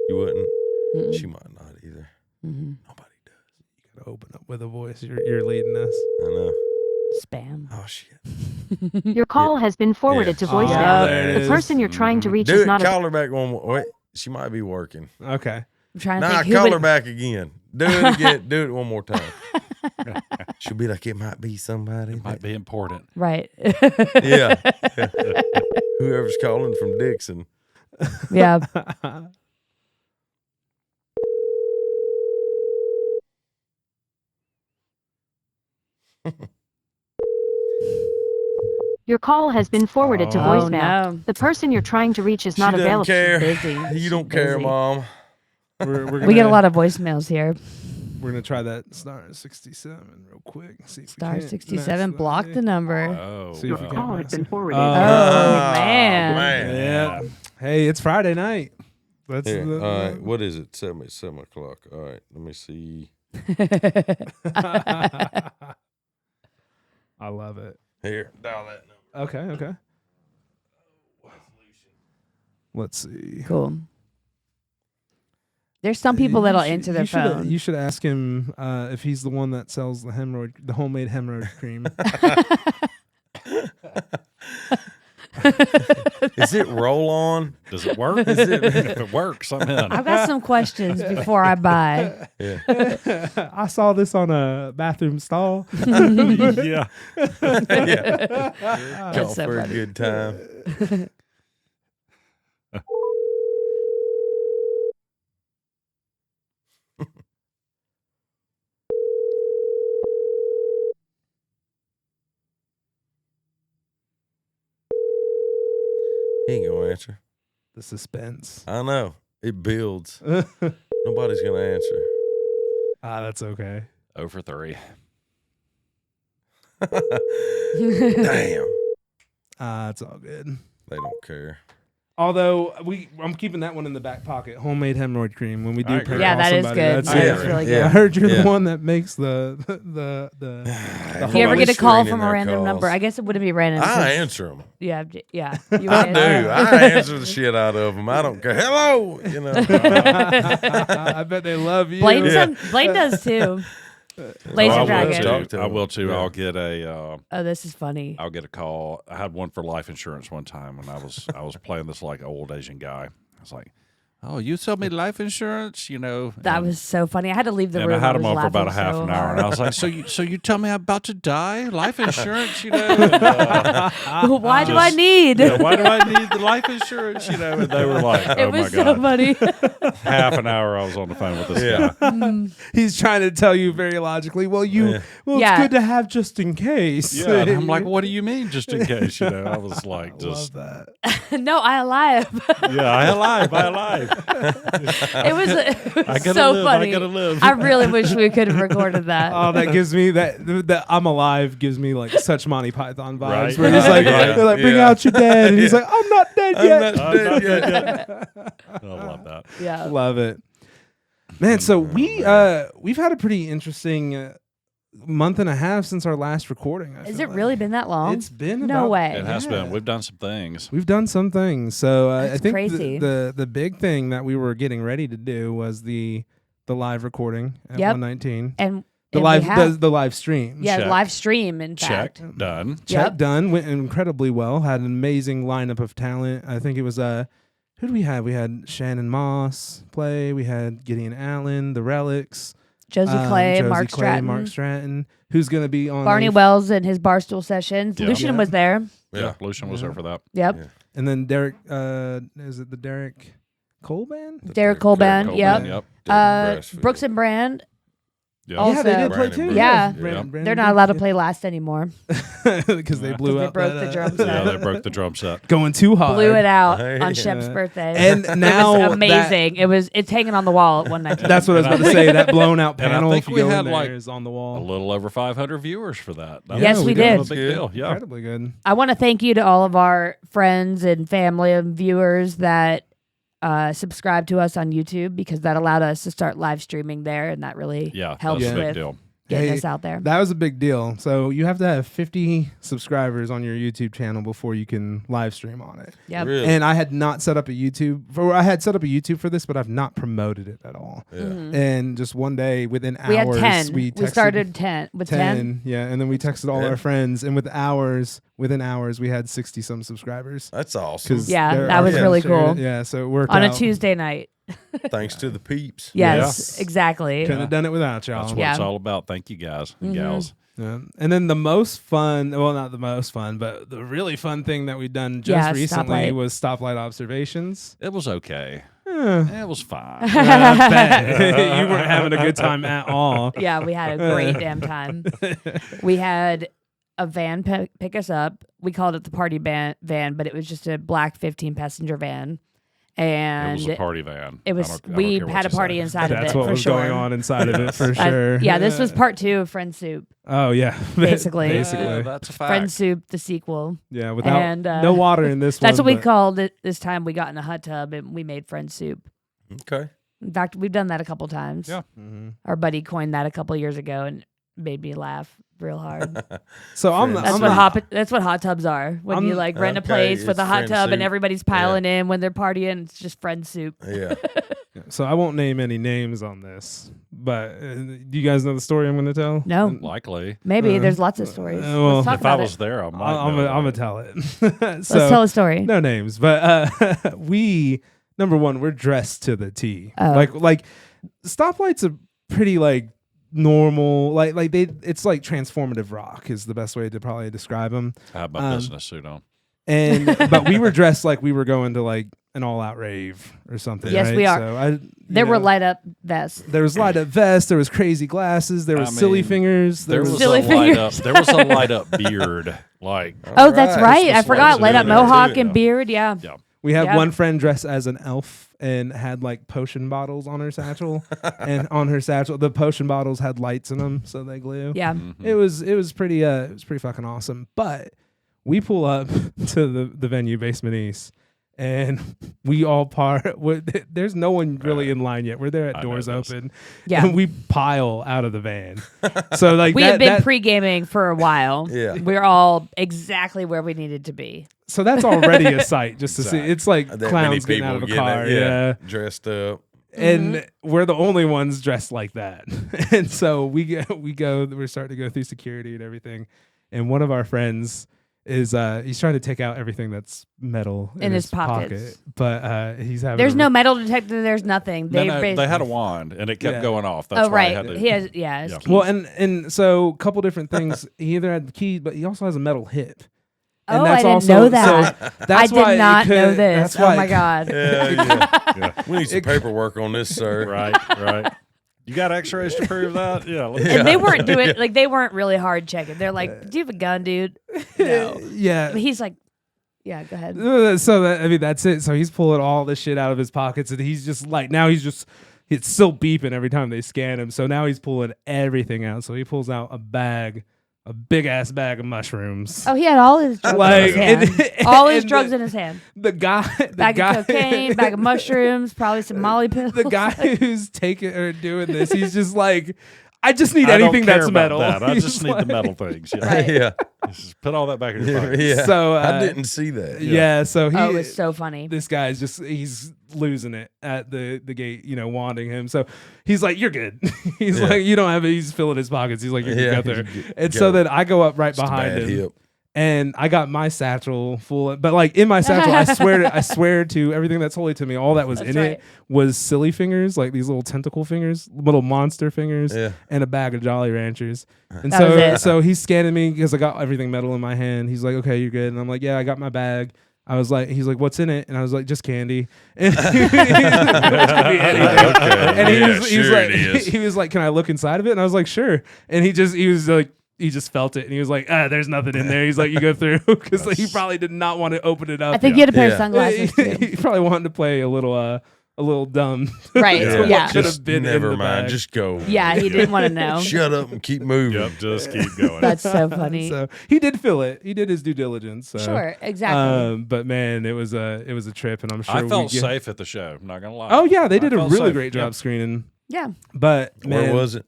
You wouldn't? Mm-mm. She might not either. Mm-hmm. Nobody does. You gotta open up with a voice. You're leading us. I know. Spam. Oh shit. Your call has been forwarded to Oh, voicemail. there it The is. person you're trying to reach Do is it. not Call her back one more. Wait. She might be working. Okay. I'm trying to Nah, think who call would. her back again. Do it again. Do it one more time. She'll be like, it might be somebody. Might be important. Right. Yeah. Whoever's calling from Dixon. Yeah. Your call has been forwarded to Oh voicemail. no. The person you're trying to reach is not She doesn't available. care. Busy. You She's don't care, busy. Mom. We're We get a lot of voicemails here. We're gonna try that star 67 real quick. See if we Star can't 67. match Block that. the number. Oh, See if Your we wow. can call has match been it. forwarded. Oh, man. Yeah. Hey, it's Friday night. That's Here, the, all right. What is it? 7 o'clock. All right. Let me see. I love it. Here. Dial that number. Okay. Let's see. Cool. There's some people that'll You should- answer their you should- phone. You should ask him if he's the one that sells the homemade hemorrhoid cream. Is it roll on? Does it work? If it works, I'm in. I've got some questions before I buy. Yeah. I saw this on a bathroom stall. Yeah. Call so for a funny. good time. He ain't gonna answer. The suspense. I know. It builds. Nobody's gonna answer. That's okay. 0 for 3. Damn. It's all good. They don't care. Although I'm keeping that one in the back pocket. Homemade hemorrhoid cream when we do I prank agree. Yeah, call that is somebody. good. That's That it. is really Yeah. I good. heard you're Yeah. the one that makes the If you ever get a call Screening from a their random calls. number, I guess it wouldn't be random. I 'cause- answer them. Yeah, yeah. You I would do. answer. I answer the shit out of them. I don't care. Hello, you know. I bet they love you. Blaine, Yeah. Blaine does too. Oh, Laser I will Dragon. Talk too. to I him. will too. Yeah. I'll get a. Oh, this is funny. I'll get a call. I had one for life insurance one time when I was playing this like old Asian guy. I was like, "Oh, you sell me life insurance?" You know. That and- was so funny. I had to leave the And room. I had him was on for about a laughing half so an hour, and I hard. was like, "So you tell me I'm about to die? Life insurance, you know? And, Why do I just- need? yeah, why do I need the life insurance? You know?" And they were like, "Oh It my was so god!" funny. Half an hour I was on the phone with this Yeah. guy. He's trying to tell you very logically. Well, Yeah. it's Yeah. good to have just in case. Yeah, and I'm like, "What do you mean, just in case?" You know, I was like, I just love that. No, I alive. yeah, I alive. It was I gotta so live. funny. I gotta live. I really wish we could have recorded that. Oh, that gives me that I'm alive gives me like such Monty Python vibes. Right. Where he's like, Yeah. they're like, bring Yeah. out your dead, and he's like, I'm not dead I'm yet. not dead yet. I love that. Yeah. Love it, man. So we've had a pretty interesting month and a half since our last recording. I Has feel it like. really been that long? It's been No about- way. It has Yeah. been. We've done some things. We've done some things. So I That's think crazy. the big thing that we were getting ready to do was the live recording at Yep. 119. And The and live we have, the live stream. yeah, Check. live stream. In Check. fact, Done. Check Yep. done. Went incredibly well. Had an amazing lineup of talent. I think it was who did we have? We had Shannon Moss play. We had Gideon Allen, the Relics, Josie Clay, Josie Mark Clay, Stratton, Mark Stratton, who's going to be on Barney a- Wells and his Barstool sessions. Yeah. Lucian Yeah. was there. Yeah, Lucian was there for that. Yep. Yeah. and then Derek. Is it the Derek Cole band? Derek Colban. Coleman, Yep. Yep. Brooks and Brand. Yep. Also- Yeah, they did play Brandon too. Brooks. Yeah. Brandon They're not allowed to play last anymore. because they blew they up. broke that, the drum Yeah, set. they broke the drum set. Going too hard. Blew it out Hey. on Shep's Yeah. birthday. And now it was that- amazing. It's hanging on the wall at 119. That's what I was about to say. That blown out And I panel. think if you we go had, in there, like, is on the A wall. little over 500 viewers for that. That Yes, was we kind did. of a big deal. Yeah. Incredibly good. I want to thank you to all of our friends and family and viewers that subscribe to us on YouTube, because that allowed us to start live streaming there, and that really Yeah, helps that's a big with deal. getting Hey, us out there. That was a big deal. So you have to have 50 subscribers on your YouTube channel before you can live stream on it. Yep. Really? And I had not set up a YouTube I had set up a YouTube for this, but I've not promoted it at all. Yeah. And just one day within hours, We had 10. we We texted started 10 with 10. Yeah, and then we texted all Yeah. our friends, and within hours, we had 60 some subscribers. That's awesome. Yeah, they're- that our was friends really shared cool. it. Yeah, so it worked On a out. Tuesday night. Thanks to the peeps. Yes, exactly. Couldn't have done it without y'all. That's what Yeah. it's all about. Thank you, guys and gals. Yeah. And then the most fun, well, not the most fun, but the really fun thing that we've done just Yeah, recently stoplight. was stoplight observations. It was okay. Eh, It was fine. I bet. You weren't having a good time at all. Yeah, we had a great damn time. We had a van pick us up. We called it the party van, but it was just a black 15-passenger van. And It was a party van. it was I don't we care what had a you party say. inside of That's it what for was sure. going on inside of it for Uh, sure. yeah, this was part 2 of Friend Soup. Oh, yeah. Basically. Basically. That's a fact. Friend Soup, the sequel. Yeah, without And, no water in this one. That's what we but- called it this time. We got in a hot tub and we made Friend Soup. Okay. In fact, we've done that a couple times. Yeah. Mhm. Our buddy coined that a couple years ago and made me laugh real hard. So That's what hot tubs are. When you like rent a place with a hot friend tub and soup. everybody's piling in when they're partying, it's just friend soup. Yeah. So I won't name any names on this, but do you guys know the story I'm going to tell? No, Likely. maybe there's lots of stories. well, Let's talk If I about was it. there, I might. I'm gonna tell it. Let's tell a story. No names, but we number one, we're dressed to the T. Oh. Like stoplights are pretty like normal. Like it's like transformative rock is the best way to probably describe them. I have my business suit on. And but we were dressed like we were going to like an all-out rave or something. Yes, right? we are. So There were light up vests. There was light up vests. There was crazy glasses. There was silly fingers. There was Silly a light up. There was a light up beard. Like Oh, that's right. I Christmas forgot. lights Light up in there, mohawk too. and beard. Yeah. We had Yeah. one friend dressed as an elf and had like potion bottles on her satchel, and on her satchel the potion bottles had lights in them, so they glue. Yeah. It was pretty fucking awesome. But we pull up to the venue, Basement East, and we all there's no one really in line yet. We're there at I doors know this. open. Yeah. And we pile out of the van. So like We had been pre-gaming for a while. Yeah. We're all exactly where we needed to be. so that's already a sight just to see. It's like That many clowns getting people out of a getting car. it, Yeah. dressed up. And we're the only ones dressed like that. And so we we're starting to go through security and everything. And one of our friends is he's trying to take out everything that's metal in his pocket. pockets. But he's having There's no metal detector. There's nothing. No, They they had a wand and it kept Yeah. going off. That's Oh, why I right. had to, He has, yeah. his Yeah. keys. well, and so a couple different things. He either had the key, but he also has a metal hip. And Oh, that's I didn't also, know that. So that's I why did it not could- know this. That's Oh why my it- God. Yeah. We need some paperwork on this, sir. right. You got X-rays to prove that? Yeah. And they weren't doing like they weren't really hard checking. They're like, "Do you have a gun, dude?" No. Yeah. But he's like, "Yeah, go ahead." So that's it. So he's pulling all this shit out of his pockets, and he's just like it's still beeping every time they scan him. So now he's pulling everything out. So he pulls out a big ass bag of mushrooms. Oh, he had all his drugs Like, in his hand. and- All his and drugs in his hand. The guy, Bag of cocaine, bag of mushrooms, probably some Molly pills. the guy who's taking or doing this, he's just like, I just need I don't anything care that's about metal. that. I He's just need like- the metal things. Yeah. Right. Yeah. Just put all that back in your pocket. Yeah. So, I didn't see that. Yeah. So he. Oh, it's so funny. This guy's he's losing it at the gate, wanting him. So he's like, "You're good." He's Yeah. like, "You don't have it." He's filling his pockets. He's like, "You Yeah, can go there." he's good. And Go. so then I go up right Just a behind bad him, hip. and I got my satchel full. But like in my satchel, I swear to everything that's holy to me, all that was That's in right. it was silly fingers, like these little tentacle fingers, little monster fingers, Yeah. and a bag of Jolly Ranchers. And That was it. so he's scanning me because I got everything metal in my hand. He's like, "Okay, you're good," and I'm like, "Yeah, I got my bag." He's like, "What's in it?" And I was like, "Just candy." And he was Sure like, it is. he was like, "Can I look inside of it?" And I was like, "Sure." And he just felt it, and he was like, "There's nothing in there." He's like, "You go through," because he probably did not want to open it up. I think you had a pair of Yeah. sunglasses too. He probably wanted to play a little dumb. Right. So what Yeah. could Just have been never in the mind. bag. Just go. Yeah, he didn't want to know. Shut up and keep moving. Yep, just keep going. That's so funny. So he did feel it. He did his due diligence. So. Sure, exactly. But man, it was a trip, and I'm sure I felt we get- safe at the show. I'm not gonna lie. Oh yeah, they did a felt really safe. great job Yep. screening. Yeah. But man, Where was it?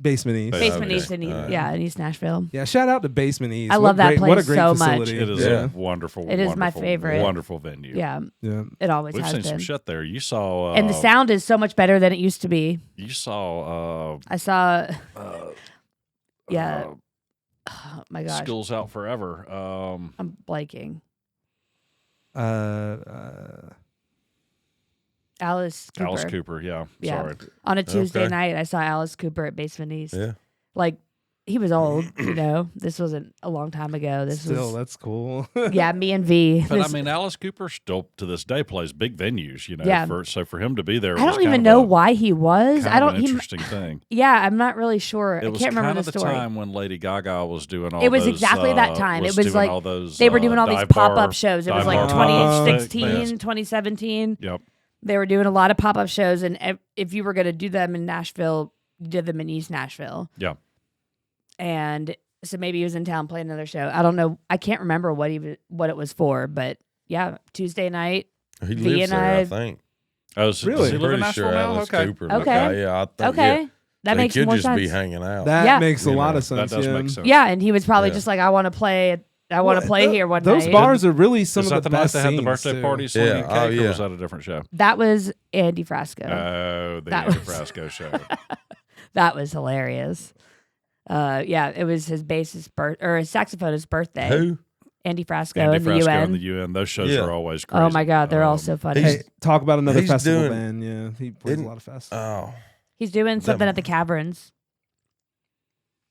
Basement East. Basement okay. East in All right. in East Nashville. Yeah, shout out to Basement East. I What love that What a place great so much. facility. It is Yeah. a wonderful. It is my wonderful, favorite. Wonderful venue. Yeah, Yeah. it always We've has seen been. some shit there. You saw. And the sound is so much better than it used to be. You saw. I saw. Uh, Yeah. uh, Oh my gosh, Schools Out Forever. I'm blanking. Alice Cooper. Alice Cooper. Yeah. Yeah. Sorry. On a Tuesday Okay. night, I saw Alice Cooper at Basement East. Yeah. Like, he was old, This wasn't a long time ago. This Still, was, that's cool. yeah, me and V. But This- I mean, Alice Cooper still to this day plays big venues. Yeah. So for him to be there, I was don't even kind know of a- why he was. kind I of don't. an He, interesting thing. yeah, I'm not really sure. It I was can't remember kind the of the story. time when Lady Gaga was doing all. It was those, exactly that time. It was doing like all those, They were doing all these dive pop bar- up shows. It was dive like bar pop-up 2016, things. 2017. Yep. They were doing a lot of pop up shows, and if you were going to do them in Nashville, you did them in East Nashville. Yeah. And so maybe he was in town playing another show. I don't know. I can't remember what it was for, but yeah, Tuesday night. He V lives and there, I I- think. Oh, so Really? does he live in Pretty Nashville sure now? Alice Okay. Cooper. Okay. Yeah, I think. Okay. Yeah. That They makes could more just sense. be hanging out. That Yeah. makes a You lot know, of sense. That does yeah. make sense. Yeah, and he was probably Yeah. just like, I want to play here one Those night. bars are really some Is of that the the night best they had the scenes, birthday too. party, Sling and Yeah. Oh, Cake, or yeah. was that a different show? That was Andy Frasco. Oh, the That Andy was- Frasco show. That was hilarious. Yeah, it was his bassist or his saxophonist's birthday. Who? Andy Frasco Andy and the Frasco UN. and the UN. Those shows Yeah. are always crazy. Oh my God, they're all so funny. he's- Hey, talk about another He's festival doing- band. Yeah, he plays a Isn't- lot of festivals. Oh, He's doing something at the Caverns.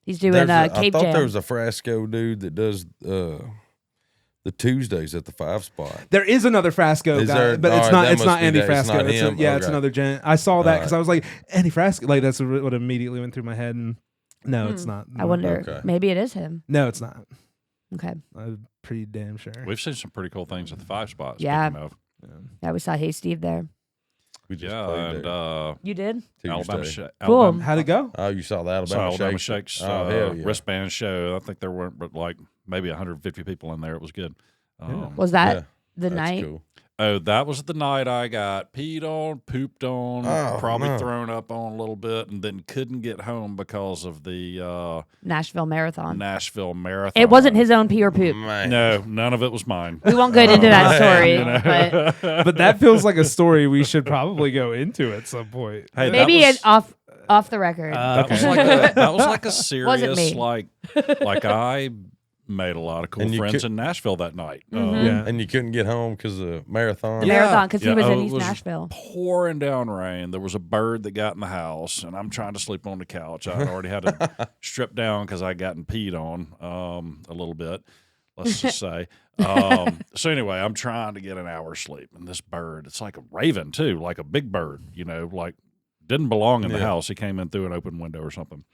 He's doing there's a- I Cape thought Jam. there was a Frasco dude that does the Tuesdays at the 5 spot. There is another Frasco Is guy, there? but All it's right, not. that It's must not be Andy that. It's Frasco. not It's him? it's Okay. another gent. I saw that because Alright. I was like Andy Frasco. Like that's what immediately went through my head. And no, it's not. I wonder. Okay. Maybe it is him. No, it's not. Okay. I'm pretty damn sure. We've seen some pretty cool things at the 5 spot. Yeah. speaking of. Yeah, we saw Hey Steve there. We just Yeah, played and there You did? Alabama Tuesday. Cool. How'd it go? Oh, you saw the Saw Alabama, Shakes Oh, hell yeah. wristband show. I think there weren't but like maybe 150 people in there. It was good. Was that Yeah, the that's night? cool. Oh, that was the night I got peed on, pooped on, Oh, probably no. thrown up on a little bit, and then couldn't get home because of the Nashville Marathon. Nashville Marathon. It wasn't his own pee or poop. Man. No, none of it was mine. We won't get into that story, You know? but But that feels like a story we should probably go into at some point. Hey, that maybe was- it off the record. That was Okay. like a serious me. like I made a lot of cool And you friends could- in Nashville that night. Yeah. And you couldn't get home because of marathon. the marathon because he Yeah, was oh, in it East was Nashville. Pouring down rain. There was a bird that got in the house, and I'm trying to sleep on the couch. I already had to strip down because I gotten peed on a little bit. Let's just say. So anyway, I'm trying to get an hour's sleep, and this bird, it's like a raven too, like a big bird. Like didn't belong in the Yeah. house. He came in through an open window or something.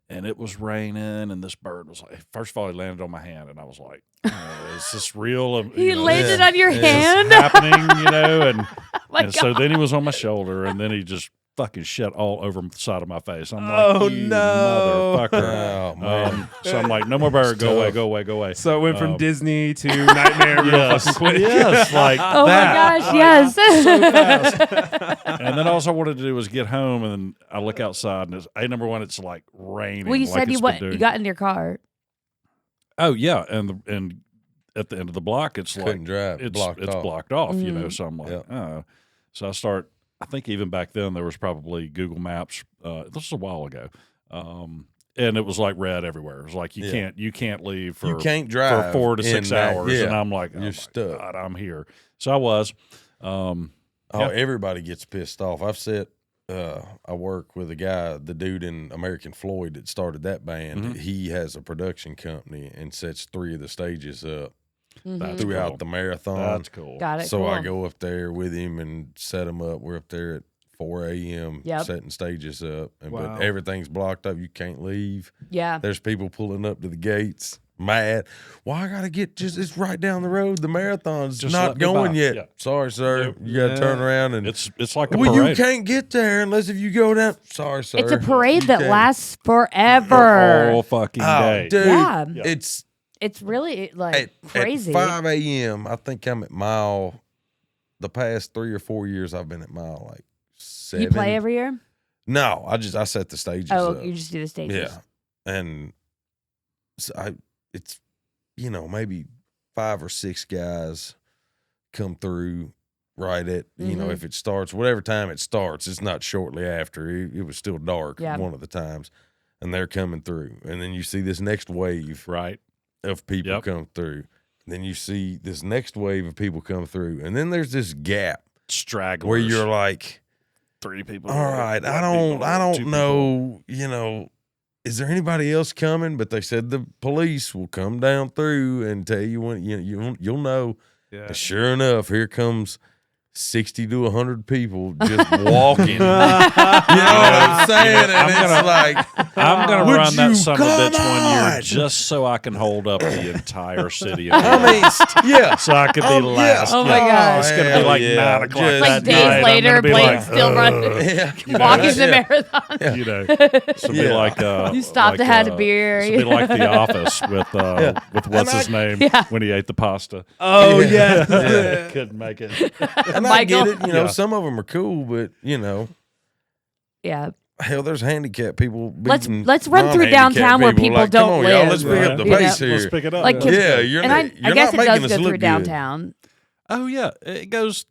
And it was raining, and this bird was like, first of all, he landed on my hand, and I was like, is this real? He landed Yeah. on your Yeah. Is this hand. happening, and, my and so then he was on my shoulder, and then he just fucking shit all over the side of my face. I'm like, Oh, you no. motherfucker. Oh, man. So I'm like, no more bird, go away, tough. go away, go away. So it went from Um, Disney to Nightmare real Yes, fucking quick. yes, like Oh that. my gosh, yes. And then all I wanted to do was get home, and then I look outside, and it's number one, it's like raining. Well, you like said you it's went. been You doing. got in your car. Oh yeah, and at the end of the block, it's Couldn't like drive. it's blocked off. blocked off, Mm-hmm. So I'm like, Yep. oh. So I start. I think even back then there was probably Google Maps. This was a while ago, and it was like red everywhere. It was like you Yeah. can't leave for You can't drive for 4 to in 6 that- hours, yeah. and I'm like, oh You're my stuck. God, I'm here. So I was. Oh, Yeah. everybody gets pissed off. I've said I work with a guy, the dude in American Floyd that started that band. Mhm. He has a production company and sets 3 of the stages up That's throughout cool. the marathon. That's cool. Got it. So cool. I go up there with him and set them up. We're up there at 4 a.m. Yep. setting stages up, Wow. but everything's blocked up. You can't leave. Yeah. There's people pulling up to the gates, mad. Well, I gotta get it's right down the road. The marathon's Just let not me going by. yet. Yeah. Sorry, sir. Yep. You gotta turn around and It's like a well, you parade. can't get there unless if you go down. Sorry, sir. It's a parade You that can't. lasts For forever. all fucking Oh, day. dude, Yeah. it's It's really like at crazy. 5 a.m. I think I'm at mile. The past 3 or 4 years, I've been at mile like 7. You play every year? No, I set the stages Oh, up. you just do the stages. Yeah, and so it's maybe 5 or 6 guys come through right at Mhm. if it starts whatever time it starts. It's not shortly after. It was still dark Yeah. one of the times, and they're coming through, and then you see this next wave Right. of people Yep. come through. And then you see this next wave of people come through, and then there's this gap Stragglers. where you're like, 3 people. all right, one I people, don't 2 people. know, is there anybody else coming? But they said the police will come down through and tell you when you'll know. Yeah. And sure enough, here comes 60 to 100 people just walking. You know what I'm saying? And it's like, I'm going to Would run that you son of a bitch come one year on? just so I can hold up the entire city. I mean, yeah. so I could be Oh, last. Oh my gosh. It's going to be hell like yeah. 9 o'clock Just- Like that days night. I'm later, gonna be Blake's like, still running, Yeah. walking the Yeah. marathon. you know, so be Yeah. like You stopped to have a beer. So be like The Office with what's his name Yeah. when he ate the pasta. Oh yeah. Yeah. Couldn't make it. And I get Michael. it. Yeah. Some of them are cool, but Yeah. hell, there's handicapped people. Let's beating run through non-handicapped downtown where people. people Like, don't come on, live. y'all, let's pick up the You know? pace here. Let's pick it up. Like, Yeah, you're and not, I guess it making does us go look through downtown. Oh yeah, it goes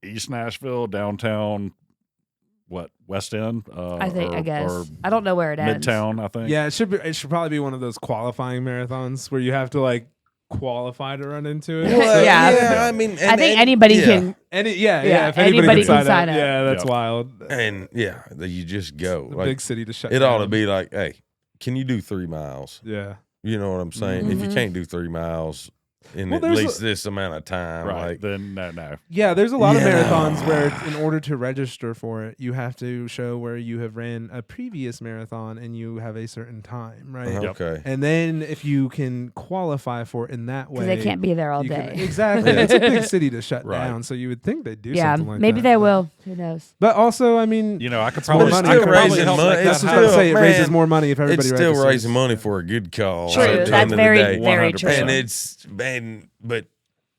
East Nashville, downtown. What, West End? I guess. or I don't know where it ends. Midtown. I think. Yeah, it should probably be one of those qualifying marathons where you have to like qualify to run into it. Well, yeah. I mean, I think anybody can. If anybody anybody can can sign up, up. yeah, that's Yep. wild. and you just go. The Like, big city to shut it down. ought to be like, hey, can you do 3 miles? Yeah. You know what I'm saying? If you Mhm. can't do 3 miles in Well, at there's least this amount of time, Right. like, Then no. Yeah, there's a lot of Yeah. marathons where in order to register for it, you have to show where you have ran a previous marathon and you have a certain time, right? Yep. okay. And then if you can qualify for it in that way, Because they can't be there all you can- day. exactly. It's a big city to shut Right. down, so you would think they'd do Yeah, something like maybe that. they will. Who knows? But also, I mean, You know, I could more probably, money. I could Still probably raising help money. make that I was It's just about to happen. say it man, raises more money if everybody It's still registers. raising money for a good cause. True, at the that's end of the very, day. very 100%. true. And it's but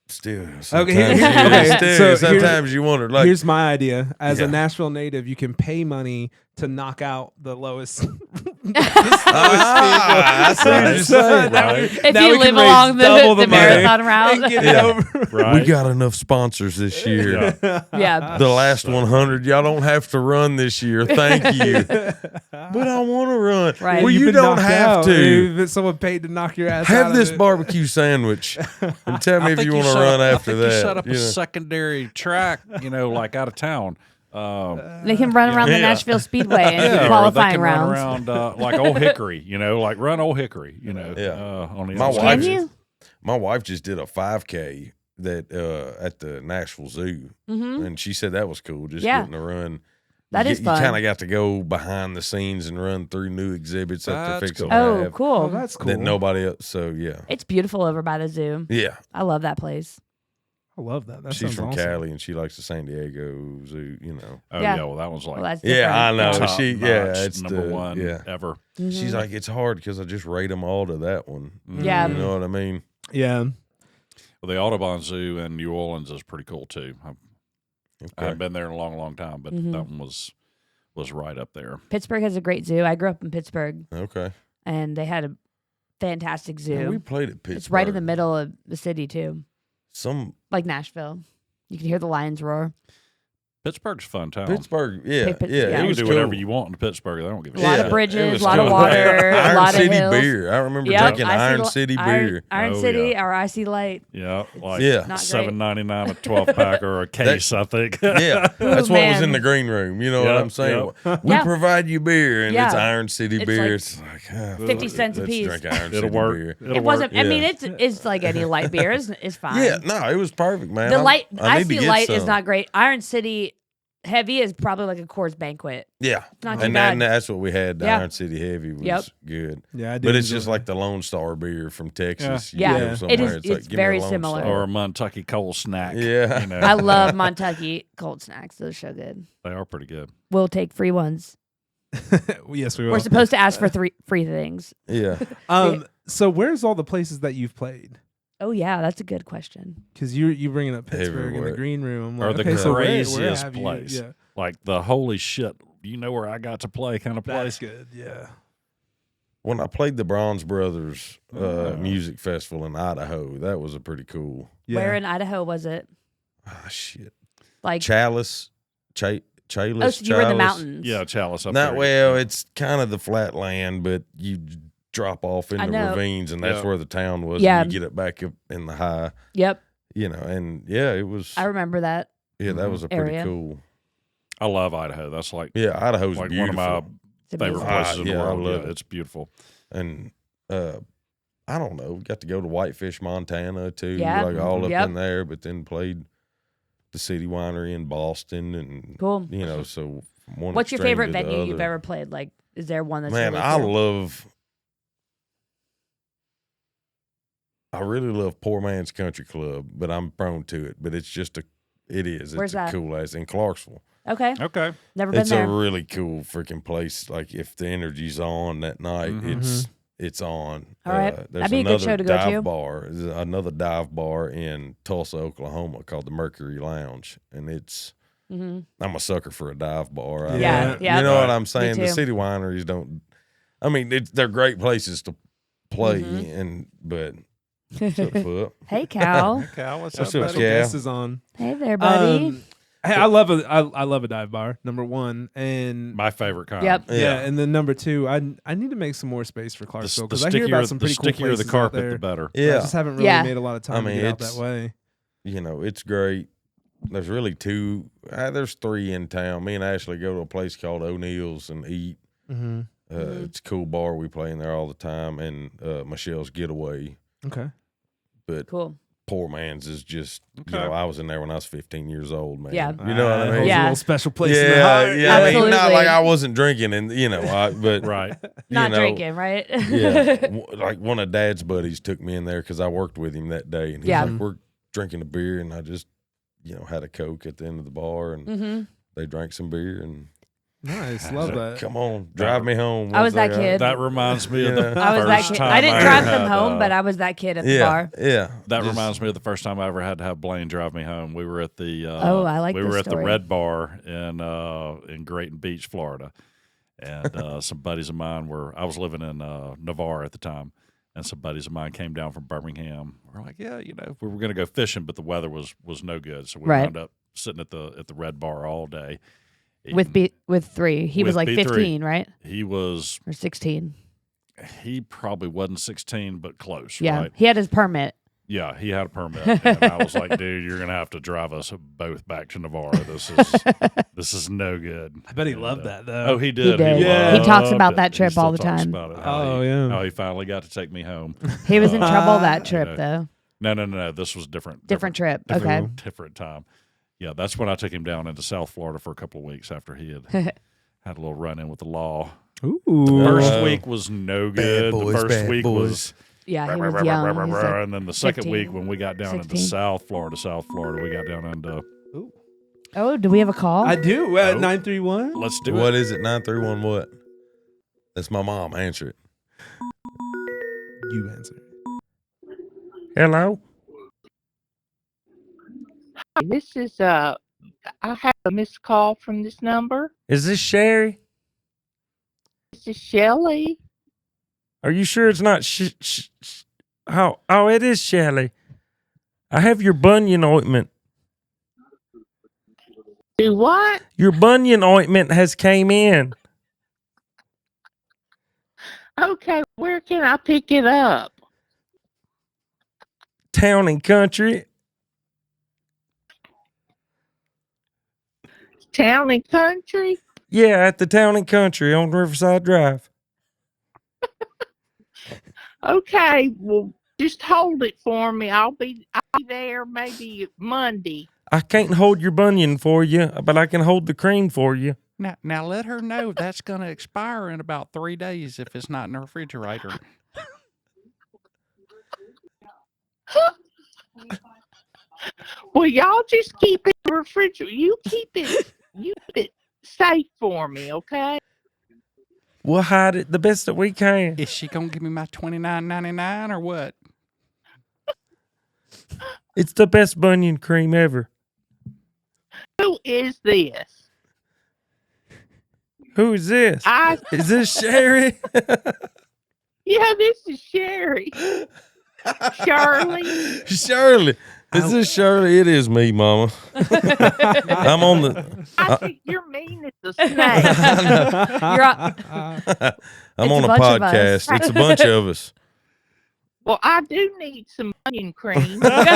still, Okay, sometimes, okay, so sometimes you wonder, like, Here's my idea. As Yeah. a Nashville native, you can pay money to knock out the lowest. I see what you're saying. Right. If you live along the marathon route. Yeah. Right. We got enough sponsors this year. Yeah. Yeah. The last 100, y'all don't have to run this year. Thank you. But I want to run. Right. Well, You've you been don't knocked have out. to. You've- Someone paid to knock your ass out Have of this it. barbecue sandwich and tell me I if think you want to set run up- after I think that. You set up you a know. secondary track, like out of town. They can run around the Yeah. Nashville Speedway and do Or they qualifying can rounds. run around like Old Hickory, like run Old Hickory, Yeah. on the My outside. wife Can just- you? My wife just did a 5K that at the Nashville Zoo, Mm-hmm. and she said that was cool. Just Yeah. getting to run. That is You fun. kind of got to go behind the scenes and run through new exhibits that they're That's fixing cool. to Oh, have cool. Oh, that's cool. that nobody else. So yeah, It's beautiful over by the zoo. yeah. I love that place. I love that. That She's sounds from awesome. Cali and she likes the San Diego Zoo. Oh Yeah. yeah, well that one's like Well, that's Yeah, I different. know. top She- notch, yeah, it's number the- one yeah. ever. Mhm. She's like, it's hard because I just rate them all to that one. Yeah. You know what I mean? Yeah. Well, the Audubon Zoo in New Orleans is pretty cool too. I Okay. haven't been there in a long, long time, but Mhm. that one was right up there. Pittsburgh has a great zoo. I grew up in Pittsburgh, Okay. and they had a fantastic zoo. Yeah, we played at Pittsburgh. It's right in the middle of the city too, Some like Nashville. You can hear the lions roar. Pittsburgh's a fun town. Pittsburgh, yeah, Pitt- yeah. yeah. It You was can do cool. whatever you want in Pittsburgh. They don't give a A lot shit. of bridges, It was a lot of cool. water, a Iron lot of City hills. beer. I remember Yep, drinking Icy Iron Li- City Iron, beer. Iron Oh, City yeah. or Icy Light. Yeah, like Yeah. Not $7.99 a 12-pack or a case, I think. Yeah, that's what was in man. the green room. You know what Yep, I'm saying? yep. We Yeah. provide you beer, and it's Yeah. Iron City It's beer. like It's like 50 cents a let's piece. drink Iron It'll City work. beer. It'll It wasn't. I Yeah. mean, it's like any light beer. It's fine. Yeah, no, it was perfect, man. The I light need to Icy get Light is some. not great. Iron City Heavy is probably like a Coors Banquet. Yeah, not too and bad. that's what we had. The Yeah. Iron City Heavy was Yep. good. Yeah, I did But it's enjoy just it. like the Lone Star beer from Texas. You Yeah. go Yeah. somewhere, It is- It's, like, it's give me a very Lone similar. Star. Or a Montucky cold snack. Yeah. I love Montucky cold snacks. Those are so good. They are pretty good. We'll take free ones. Yes, we will. We're supposed to ask for free things. Yeah. So where's all the places that you've played? Oh yeah, that's a good question. Because you bringing up Pittsburgh in Everywhere. the green room. I'm Or like, the okay, so where craziest have you- place. yeah, Like the holy shit, you know where I got to play kind of that's place. good. Yeah. When I played the Bronze Brothers Music Festival in Idaho, that was a pretty cool. Yeah. Where in Idaho was it? Ah, shit. Like Chalice. Chalice. oh, so you were in the Chalice. mountains. Yeah, Chalice up Not there. well, it's kind of the flat land, but you drop off I into know. ravines, and that's Yeah. where the town was. Yeah. And you get it back up in the high, Yep, and yeah, it was. I remember that. Yeah, that was a pretty Area. cool. I love Idaho. That's like Yeah, Idaho's one beautiful. of my It's favorite amazing. places in the yeah, I world. love Yeah, it. it's beautiful. And I don't know, got to go to Whitefish, Montana too, Yeah. like all up Yep. in there. But then played the City Winery in Boston, and Cool. you know, so from one What's your extreme favorite to the venue you've other. ever played? Like, is there one that's Man, really I cool? really love Poor Man's Country Club, but I'm prone to it. But it is. Where's It's a that? cool ass in Clarksville. Okay, Okay. never been It's there. a really cool freaking place. Like if the energy's on that night, Mhm. it's on. All right. There's That'd be a good another show to go dive to. bar. There's another dive bar in Tulsa, Oklahoma called the Mercury Lounge, and it's Mhm. I'm a sucker for a dive bar. I Yeah, mean, yeah. You know Right. what I'm saying? The too. city wineries don't. I mean, they're great places to play, Mhm. but what's up, Foot? Hey, Cal. Cal, what's What's up, up, buddy? Cal? Guest is on. Hey there, buddy. Hey, I love a dive bar. Number one, and My favorite kind. Yep. yeah, and then number two, I need to make some more space for Clarksville because I hear about some pretty cool stickier places the carpet, out there. the better. but I Yeah, just haven't really Yeah. made a lot of time I mean, to get out it's- that way. it's great. There's really two. There's three in town. Me and Ashley go to a place called O'Neill's and eat. Mm-hmm. It's a cool bar. We play in there all the time. And Michelle's Getaway. Okay. But Cool. Poor Man's is just, Okay. I was in there when I was 15 years old, man. Yeah. You know what I mean? holds a Yeah. little special place in the Yeah, heart. I mean, not Absolutely. like I wasn't drinking, and but Right. Not know, drinking, right? Yeah, like one of Dad's buddies took me in there because I worked with him that day, and he's Yeah. like, "We're drinking a beer," and I just, had a Coke at the end of the bar, and Mhm. they drank some beer, and Nice, love that. come on, drive me home. I was that kid. That reminds me of the Yeah. I was that first kid. time I didn't ever drive them had, home, but I was that kid at the Yeah, bar. yeah. That Just- reminds me of the first time I ever had to have Blaine drive me home. We were at the Oh, I like we this were at the story. Red Bar in Grayton Beach, Florida, and some buddies of mine I was living in Navarre at the time, and some buddies of mine came down from Birmingham. We're like, yeah, we were going to go fishing, but the weather was no good, so we Right. wound up sitting at the Red Bar all day. With with 3. He was With like B3. 15, right? He was Or 16. he probably wasn't 16, but close. Yeah. Right? He had his permit. Yeah, he had a permit, and I was like, "Dude, you're gonna have to drive us both back to Navarre. This is no good." I bet he And, loved that though. Oh, he did. did. Yeah. He talks loved about it. that He trip still all the talks time. about it. Oh, yeah. How he finally got to take me home. He was in trouble that you trip, know. though. No. This was different. Different trip. different Okay. room. Different time. Yeah, that's when I took him down into South Florida for a couple of weeks after he had had a little run in with the law. Ooh. First week was no good. boys, The first bad week boys. was. Yeah, he was young. He's like And then the second 15, week when we got down 16. into South Florida, we got down into. Oh, do we have a call? I do at Oh. 931. Let's do What it. is it? 931 what? That's my mom. Answer it. You answer. Hello. Hi, this is I have a missed call from this number. Is this Sherry? This is Shelley. Are you sure it's not Oh, it is Shelly. I have your bunion ointment. Do what? Your bunion ointment has came in. Okay, where can I pick it up? Town and Country. Town and Country? Yeah, at the Town and Country on Riverside Drive. Okay, well just hold it for me. I'll be there maybe Monday. I can't hold your bunion for you, but I can hold the cream for you. Now let her know that's going to expire in about 3 days if it's not in the refrigerator. Well, y'all just keep it in the refrigerator. You keep it safe for me, okay? We'll hide it the best that we can. Is she going to give me my $29.99 or what? It's the best bunion cream ever. Who is this? Who is this? Is this Sherry? Yeah, this is Sherry. Shirley. Shirley. Is this Shirley? It is me, Mama. I'm on the. I think you're mean as a snake. You're on, I'm It's on a a bunch of us. podcast. It's a bunch of us. Well, I do need some onion cream. That's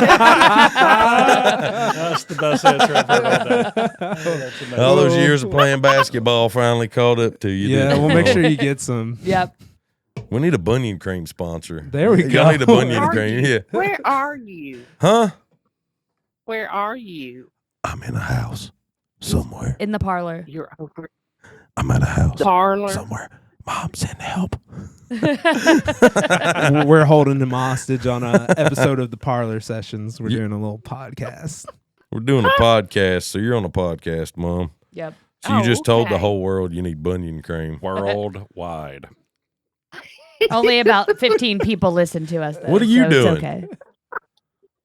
the best answer I've heard all day. That's amazing. All those years of playing basketball finally caught up to you. Yeah, didn't we'll it? make sure you get some. yep. We need a bunion cream sponsor. There we Y'all go. need a bunion Are cream. you? Yeah. Where are you? Huh? Where are you? I'm in a house somewhere. In the parlor. You're over I'm at a house the parlor. somewhere. Mom, send help. We're holding him hostage on a episode of the Parlor Sessions. We're doing a little podcast. We're doing a podcast, so you're on a podcast, Mom. Yep. So you just told the okay. whole world you need bunion cream. Worldwide. Only about 15 people listen to us, though. What are you so it's doing? okay.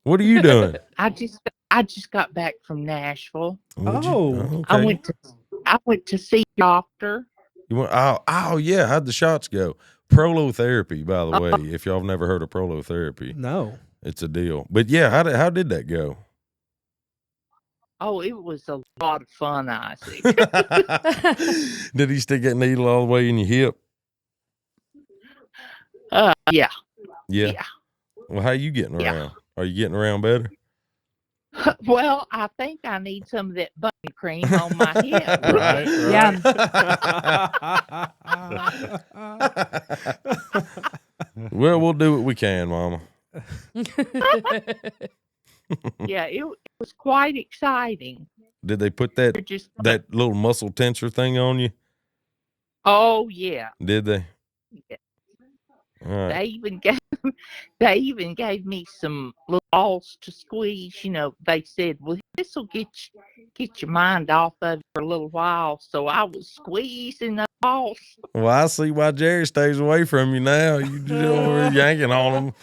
What are you doing? I just I just got back from Nashville. Oh. I okay. went to see a doctor. You went, oh yeah, how'd the shots go? Prolotherapy, by the way, if y'all have never heard of prolotherapy, No. it's a deal. But yeah, how did that go? Oh, it was a lot of fun, Isaac. Did he stick that needle all the way in your hip? Yeah. Yeah. Well, how you getting Yeah. around? Are you getting around better? Well, I think I need some of that bunny cream on my hip. Right. Yeah. Well, we'll do what we can, Mama. Yeah, it was quite exciting. Did they put They're that just that little muscle tensor thing on you? oh yeah. Did they? Yeah. All right. They even gave me some little balls to squeeze. You know, they said, "Well, this will get your mind off of it for a little while." So I was squeezing the balls. Well, I see why Jerry stays away from you now. You just over here yanking on him.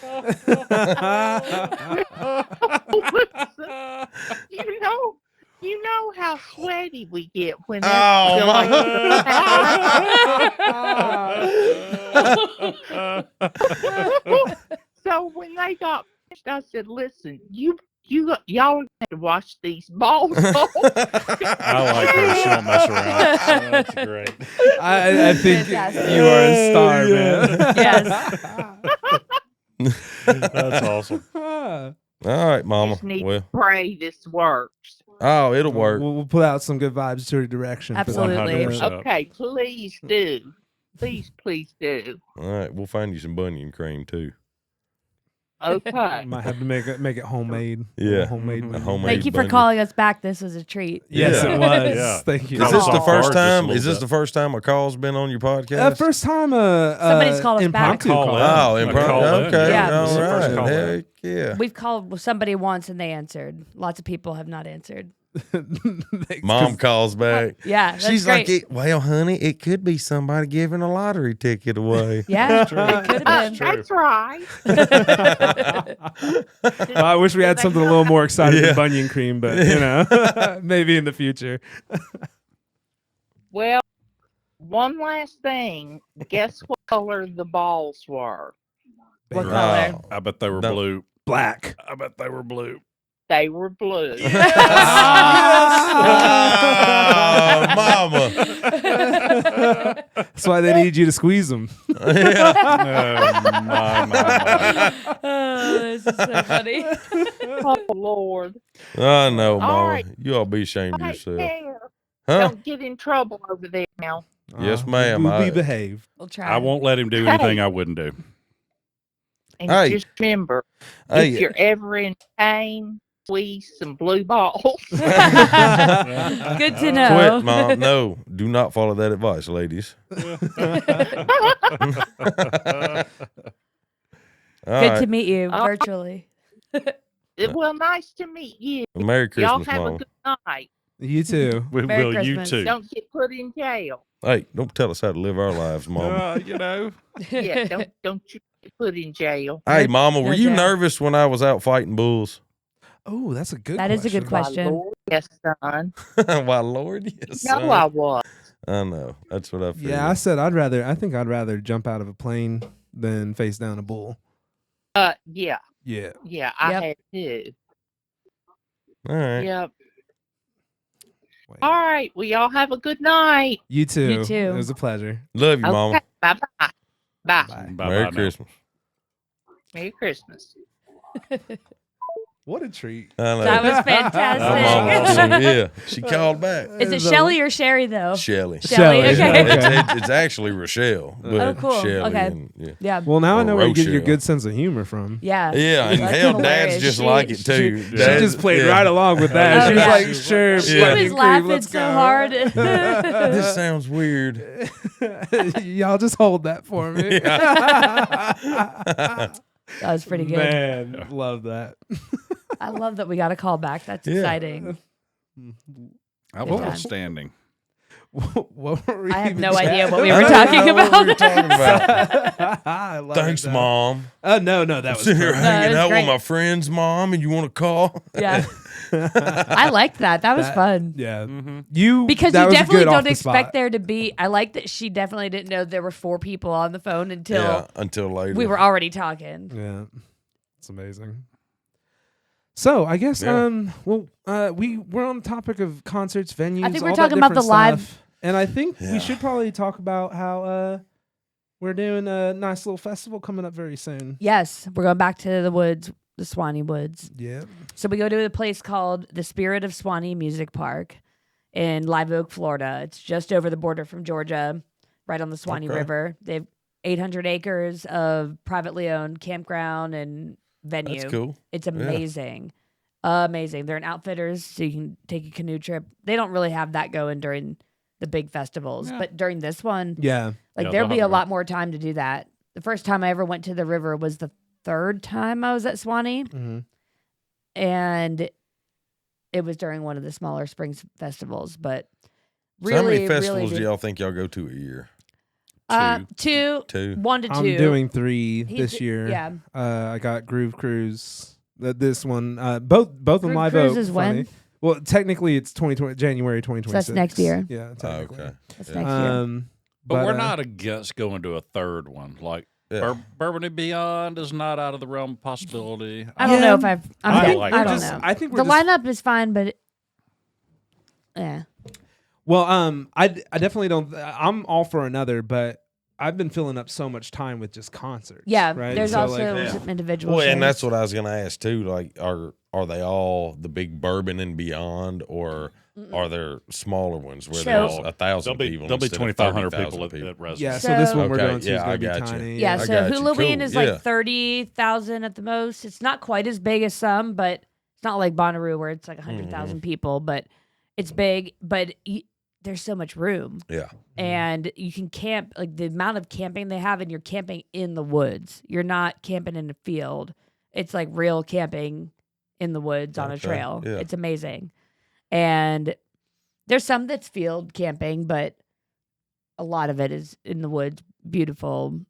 You know how sweaty we get when Oh, So when they got finished, I said, "Listen, y'all are going to wash these balls off." I like her. She don't mess around. That's great. I think Fantastic. you are a star, man. Yes. That's awesome. All right, Mama. Just need Well, to pray this works. oh, it'll work. We'll put out some good vibes to your direction. for that. Absolutely. 100%. Okay, please do. Please do. All right, we'll find you some bunion cream too. Okay. Might have to make it homemade. Yeah. homemade. A homemade Thank you for bunion. calling us back. This was a treat. Yes, Yeah. it was. Yeah. Thank you. Is this the Off first guard just a time? little Is this bit. the first time a call's been on your podcast? First time Somebody's called us back. impromptu Call call. in. Oh, A improv. call in. Okay, Yeah. This is the all first right. call in. Heck yeah. We've called somebody once and they answered. Lots of people have not answered. Thanks, Mom 'cause calls back. Yeah, that's She's great. like, well, honey, it could be somebody giving a lottery ticket away. Yeah, true. it could have been. True. That's right. Well, I wish we had something a little more exciting Yeah. than bunion cream, but maybe in the future. Well, one last thing. Guess what color the balls were? What Oh. color? I bet they were No. blue. Black. I bet they were blue. They were blue. Oh, Mama. That's why they need you to squeeze them. Yeah. My. Oh, this is so funny. Oh Lord. I know, Mama. All right. You all be ashamed of Take yourself. care. Huh? Don't get in trouble over there now. Yes, ma'am. We'll be I- behaved. We'll try. I won't let him do anything I wouldn't do. And Hey. just remember, Hey. if you're ever in pain, squeeze some blue balls. Good to know. Quit, Mom. No, do not follow that advice, ladies. All Good right. to meet you Oh. virtually. Well, nice to meet you. Merry Y'all Christmas, have Mom. a good night. You too. We Merry will. You Christmas. too. Don't get put in jail. Hey, don't tell us how to live our lives, Mama. You know. Yeah, don't you get put in jail. Hey, Mama, were no you jail. nervous when I was out fighting bulls? Oh, that's a good That is a good Why, question. Lord, yes, son. Why, Lord, yes. No, son. I was. I know. That's what I feel. Yeah, I said I think I'd rather jump out of a plane than face down a bull. Yeah, Yeah. I Yep. had to. All right. Yep. Wait. All right. Well, y'all have a good night. You too. You too. It was a pleasure. Love you, Mama. Okay. Bye-bye. Bye. Bye. Bye-bye Merry now. Christmas. Merry Christmas. What a treat. I know. That was My fantastic. mom awesome. Yeah, she called back. Is it Shelly or Sherry though? Shelly. Shelly, okay. It's actually Rochelle. But Oh, cool. Shelly Okay. and- yeah. Yeah. Well, now I know where you get your Rochelle. good sense of humor from. Yeah. Yeah, and That's hell, hilarious. Dad's just She- like it too. She Dad- just played yeah. right along with that. Oh, She was yeah. like, sure. She Yeah. was fucking laughing crew, let's so go. hard. This sounds weird. Y'all just hold that for me. That was pretty good. Man, love that. I love that we got a call back. That's Yeah. exciting. I Good was time. outstanding. What were we I have even no idea chatting what we I were don't talking know what we were about. talking about. I love Thanks, it, though. Mom. No, that was Sitting here perfect. hanging was out great. with my friends, Mom, and you want to call? Yeah. I liked that. That was fun. Yeah. Mm-hmm. Because that you was a definitely good off don't the expect spot. there to be. I like that she definitely didn't know there were 4 people on the phone until until later. we were already talking. Yeah, it's amazing. So I guess we're on the topic of concerts, venues. I think we're all talking that about the different live- stuff. And I think Yeah. we should probably talk about how we're doing a nice little festival coming up very soon. Yes, we're going back to the woods, the Swanee Woods. Yeah. So we go to a place called the Spirit of Swanee Music Park in Live Oak, Florida. It's just over the border from Georgia, right on the Swanee Okay. River. They have 800 acres of privately owned campground and venue. That's cool. It's amazing. Amazing. They're in outfitters, so you can take a canoe trip. They don't really have that going during the big festivals, but during this one, Yeah. Yeah, there'll they'll be have a lot more time to do that. The first time I ever went to the river was the 3rd time I was at Swanee, Mm-hmm. and it was during one of the smaller springs festivals. But So really, how many festivals really do y'all think y'all go to a year? two, 2. 1 to 2. I'm doing 3 He's this d- year. yeah. I got Groove Cruise. This one, both in Groove Live Cruise Oak. is funny. when? Well, technically it's 2020 January 2026. So that's next year. Yeah. Technically. Okay. That's Yeah. next year. But we're not against going to a third one. Like Yeah. Bourbon and Beyond is not out of the realm of possibility. I don't know if I I like I it. don't Just- know. I think The we're just, lineup is fine, but yeah. well, I definitely don't. I'm all for another, but I've been filling up so much time with just concerts. Yeah, right? there's So, also like, some individual Well, and shows. that's what I was going to ask too. Like, are they all the big Bourbon and Beyond, or are there smaller ones where So- there's 1,000 There'll people? be instead of 2,500 30,000 people at Residence. yeah. So this one we're Okay, going to is yeah, I going to be gotcha. tiny. Yeah, I so got you. Halloween Cool. is Yeah. like 30,000 at the most. It's not quite as big as some, but it's not like Bonnaroo where it's like 100,000 people, but it's big. But there's so much room, Yeah. and you can camp. Like the amount of camping they have, and you're camping in the woods. You're not camping in a field. It's like real camping in the woods on a Okay, trail. yeah. It's amazing, and there's some that's field camping, but a lot of it is in the woods. Beautiful,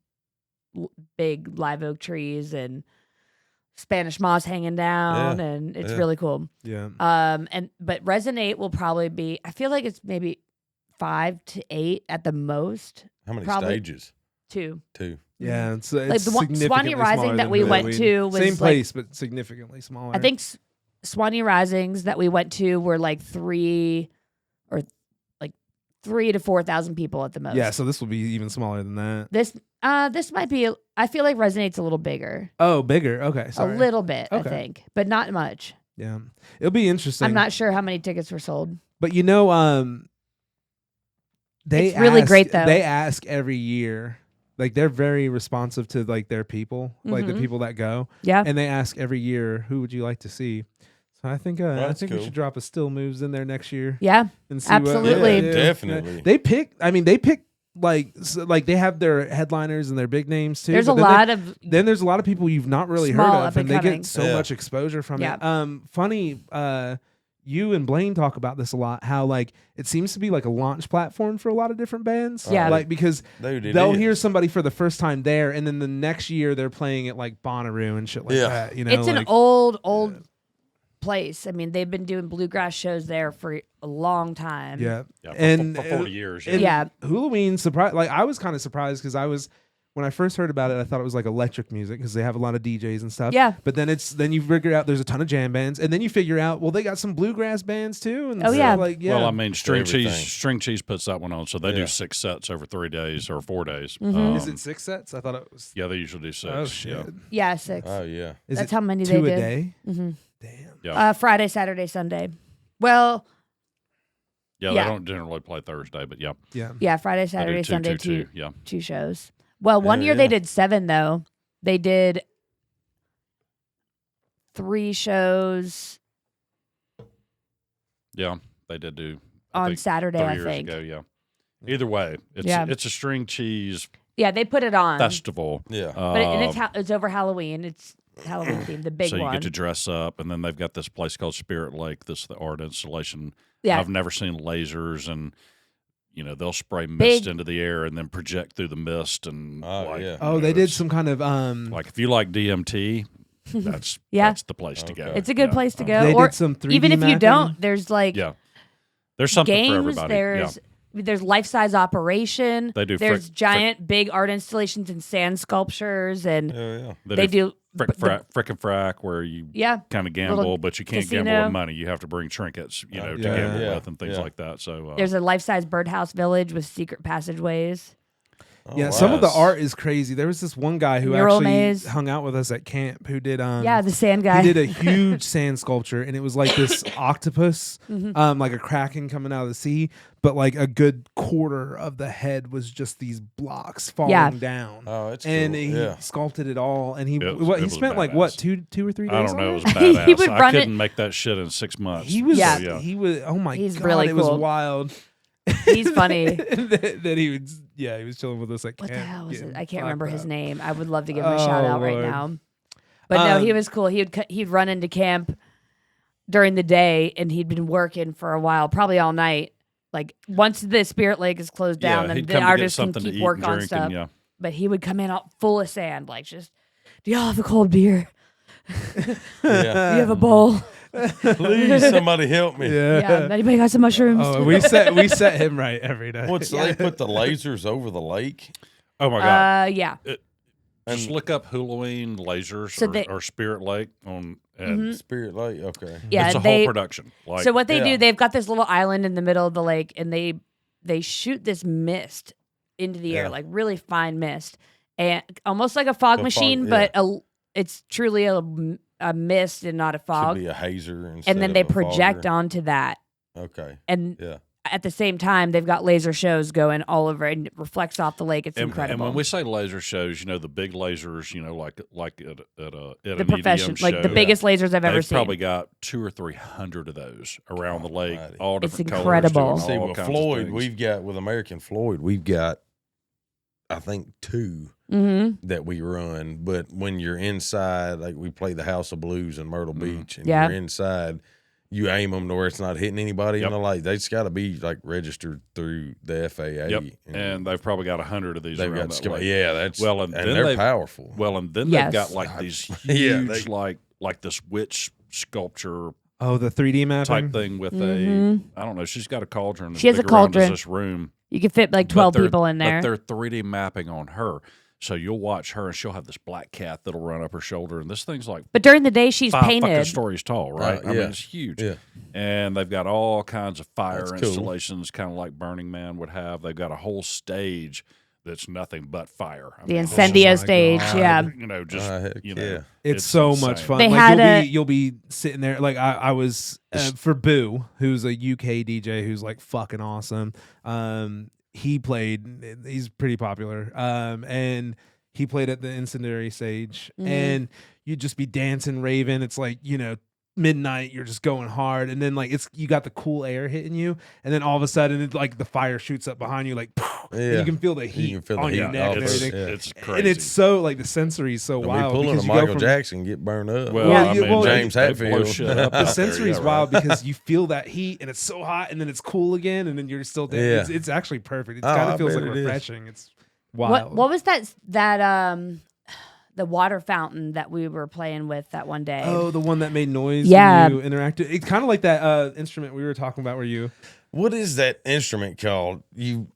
big live oak trees and Spanish moss hanging down, and it's really cool. Yeah. But Resonate will probably be. I feel like it's maybe 5 to 8 at the most. How many Probably stages? 2. 2. Yeah, it's Like the one- significantly Swanee Rising smaller that than we went Halloween. to was same like- place, but significantly smaller. I think Swanee Risings that we went to were like 3 to 4,000 people at the most. Yeah, so this will be even smaller than that. This might be. I feel like Resonate's a little bigger, Oh, bigger. Okay, sorry. a little bit, Okay. I think, but not much. Yeah, it'll be interesting. I'm not sure how many tickets were sold. But you know, they It's really ask- great, though. They ask every year. Like they're very responsive to like their people, like the Mhm. people that go, Yeah, and they ask every year, "Who would you like to see?" So I think we That's cool. should drop a Still Moves in there next year yeah. and see Absolutely. Yeah, definitely. They pick. I mean, they pick like they have their headliners and their big names too. There's but a then lot of then there's a lot of people you've not really Small heard of, and they up-and-coming. get so Yeah. much exposure from Yeah. it. Funny, you and Blaine talk about this a lot. How like it seems to be like a launch platform for a lot of different bands. Yeah. like because Dude, it they'll is. hear somebody for the first time there, and then the next year they're playing at like Bonnaroo and shit like Yeah. that. You know, it's an like, old place. I mean, they've been doing bluegrass shows there for a long time. yeah. Yeah, And for 40 years. and Yeah. Halloween surprised. Like I was kind of surprised because when I first heard about it, I thought it was like electric music because they have a lot of DJs and stuff. Yeah. But then you figure out there's a ton of jam bands, and then you figure out they got some bluegrass bands too. And Oh, yeah. like yeah. Well, I mean, everything. String Cheese puts that one on, so they Yeah. do 6 sets over 3 days or 4 days. Mhm. is it 6 sets? I thought it was. Yeah, they usually do 6. Oh shit! Yeah, 6. Oh yeah. Is That's it how many 2 they a do. day? hmm Damn. Yeah. Friday, Saturday, Sunday. Well, Yeah, yeah. they don't generally play Thursday, but yeah. Yeah. yeah, Friday, They do Saturday, two, Sunday, two, two Yeah. 2 shows. Well, one Yeah, year they yeah. did 7 though. They did 3 shows Yeah, they did do. I on think Saturday, 3 I years think. ago, yeah. Either way, Yeah. it's a string cheese Yeah, they put it on. festival. Yeah. But it's over Halloween. It's Halloween themed, the big so you one. get to dress up, and then they've got this place called Spirit Lake. This is the art installation. Yeah. I've never seen lasers, and they'll spray mist Big- into the air and then project through the mist. And Oh, yeah. Oh, they did some kind of like if you like DMT, that's the place to go. Okay. It's a good place to go. They or did some 3D even if you mapping. don't, there's like There's something games. for everybody. There's life-size operation. They do There's giant, big art installations and sand sculptures, and they do Frick and frack, where you kind of gamble, but you can't gamble with money. You have to bring trinkets, to gamble with and things like that. So there's a life-size birdhouse village with secret passageways. Some of the art is crazy. There was this one guy who Mural actually maze. hung out with us at camp who did the sand guy. He did a huge sand sculpture, and it was like this octopus, like a kraken coming out of the sea, but like a good quarter of the head was just these blocks falling down. Oh, it's and cool. he sculpted it all, and he It was spent like badass. what two or 3 days. I don't know. It was on badass. He would I run couldn't make that shit in 6 months. He was, So, he was. Oh my He's god, really it was cool. wild. He's funny. that he would, he was chilling with us at What camp. the hell was getting it? I can't remember his fucked up. name. I would love to give him a shout out right Lord. now. But no, he was cool. He'd run into camp during the day, and he'd been working for a while, probably all night. Like once the Spirit Lake is closed down, then he'd the come to get artists can something to keep eat working and on drink stuff. and, But he would come in all full of sand, like just, do y'all have a cold beer? Do you have a bowl? Please, somebody help me. Yeah. Anybody got some mushrooms? Oh, we set him right every day. So they put the lasers over the lake? Oh my god! Yeah. Just look up Halloween lasers So or Spirit Lake on and Spirit Lake, okay. Yeah, it's a whole production. Like, so what they do, they've got this little island in the middle of the lake, and they shoot this mist into the air, like really fine mist, and almost like a fog machine, but it's truly a mist and not a fog. Should be a hazer, and then they of a project fogger. onto that. Okay. And at the same time, they've got laser shows going all over, and it reflects off the lake. It's incredible. And when we say laser shows, the big lasers, like at a the profession, show, like the biggest lasers I've ever they've seen. probably got 200 or 300 of those around the lake, all different It's incredible. colors. See, all with kinds Floyd, of we've got, with American Floyd, we've got, I think, 2 that we run. But when you're inside, like we play the House of Blues in Myrtle Beach, and you're inside, you aim them to where it's not hitting anybody in the light. They just got to be like registered through the FAA. And they've probably got 100 of these around that lake. Yeah, that's and they're powerful. Well, and then they've got like these huge, like this witch sculpture. Oh, the 3D mapping type thing with a, I don't know. She's got a cauldron. She has a cauldron. This room. You could fit like 12 people in there. But they're 3D mapping on her. So you'll watch her, and she'll have this black cat that'll run up her shoulder, and this thing's like. But during the day, she's 5 fucking painted. stories tall, right? I mean, it's huge. Yeah. And they've got all kinds of fire That's cool. installations, kind of like Burning Man would have. They've got a whole stage that's nothing but fire. I The mean, Incendio stage, yeah. It's so much fun. They like had you'll be sitting there. Like I was for Boo, who's a UK DJ who's like fucking awesome. He played. He's pretty popular. And he played at the Incendiary stage, and you'd just be dancing, raving. It's like midnight, you're just going hard, and then like you got the cool air hitting you, and then all of a sudden it, like the fire shoots up behind you, like and you can feel the heat on your neck and everything. It's crazy, and it's so like the sensory is so wild. Pulling because a you go Michael from, Jackson get burned up. Well, I mean, James they blow Hetfield. shit up the out sensory is there, wild because you feel that heat and it's so hot, and then it's cool again, and then you're still there. It's actually perfect. It kind of feels like refreshing. It's wild. What was that the water fountain that we were playing with that one day? Oh, the one that made noise. Yeah. When you interacted. It's kind of like that instrument we were talking about. Where you? What is that instrument called? It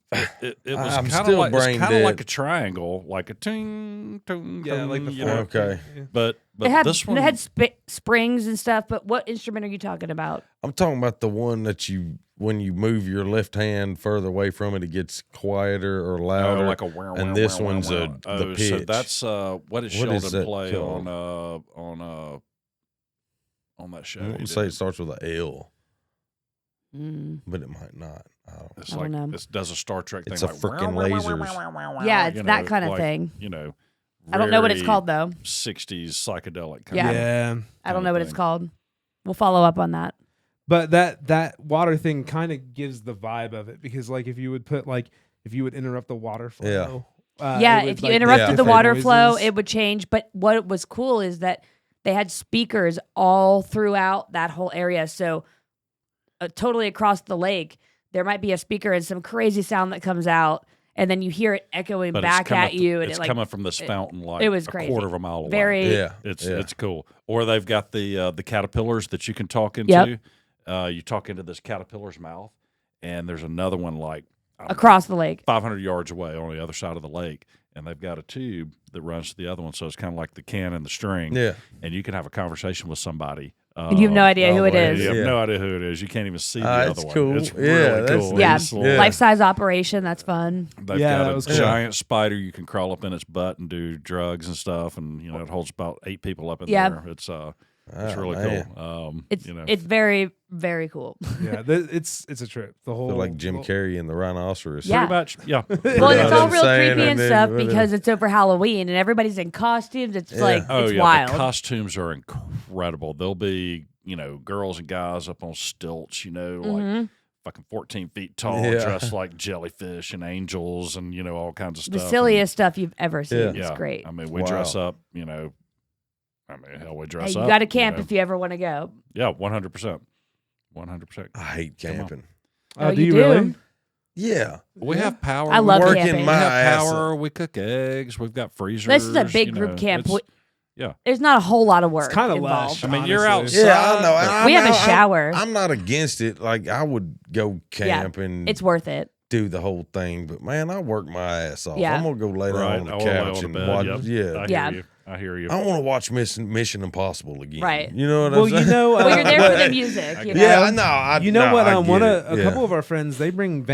was I'm kind still of brain like dead. a triangle, like a ting, ting, Yeah, like the Okay. But It had, this one it had springs and stuff, but what instrument are you talking about? I'm talking about the one that when you move your left hand further away from it, it gets quieter or louder. like a wow, and wow, this wow, one's wow. the pitch. So that's what did Sheldon that play called? on that show? I He wouldn't say did. it starts with a L, but it might not. I don't know. It's I like don't know. it does a Star Trek thing. It's a like, frickin' wow, wow, wow, lasers. wow, wow, wow, Yeah, it's you that know, kind of like, thing. I I don't know what it's called though. 60s psychedelic. Kind Yeah. of Yeah. I don't know what it's called. We'll follow up on that. But that water thing kind of gives the vibe of it, because like if you would interrupt the water flow. Yeah, it would, if you like, interrupted the different water flow, noises. it would change. But what was cool is that they had speakers all throughout that whole area. So totally across the lake, there might be a speaker and some crazy sound that comes out. and then you hear it echoing But back at you, and it's it, like, coming from this fountain like it was a crazy. quarter of a mile away. Very, It's cool. Or they've got the caterpillars that you can talk into. Yep. You talk into this caterpillar's mouth, and there's another one like across the lake, 500 yards away on the other side of the lake, and they've got a tube that runs to the other one, so it's kind of like the can and the string. Yeah, and you can have a conversation with somebody. And you have no idea who it is. You have no idea who it is. You can't even see the other it's one. cool. It's Yeah, really that's cool. Yeah, It's little- life-size operation. That's fun. They've Yeah, got that a was cool. giant spider you can crawl up in its butt and do drugs and stuff, and it holds about 8 people up in Yeah. there. It's really cool. It's very, very cool. Yeah, it's a trip. The whole feel like Jim Carrey and the rhinoceros. Yeah. Pretty much, yeah. Well, Yeah, it's all I'm real saying, creepy and and stuff then- because it's over Halloween and everybody's in costumes. It's like Oh it's yeah, wild. the costumes are incredible. There'll be girls and guys up on stilts, like fucking 14 feet tall, Yeah. dressed like jellyfish and angels, and all kinds of The stuff. silliest stuff you've ever seen. Yeah. It's great. I mean, we dress up. Hell, we dress Hey, up. you got to camp if you ever want to go. Yeah, 100%. 100%. I hate camping. Oh, do you you do? really? Yeah, We have power. I love working camping. We my have ass power. off. We cook eggs. We've got freezers. This is a big group camp. Yeah. There's not a whole lot of work It's kind of involved. lush. I mean, you're honestly. outside. Yeah, I know. but- and We have a I'm- shower. I'm not against it. Like I would go camp and It's worth it. do the whole thing, but man, I work my ass off. Yeah. I'm gonna go lay down Right. on the I wanna lay couch on and the bed. watch. Yep. Yeah, Yeah. I hear you. I want to watch Mission Impossible again. Right. You know what Well, I'm saying? Well, you're there for the what- music. You know? Yeah, I know. You know what? I One get of it. a Yeah. couple of our friends, they bring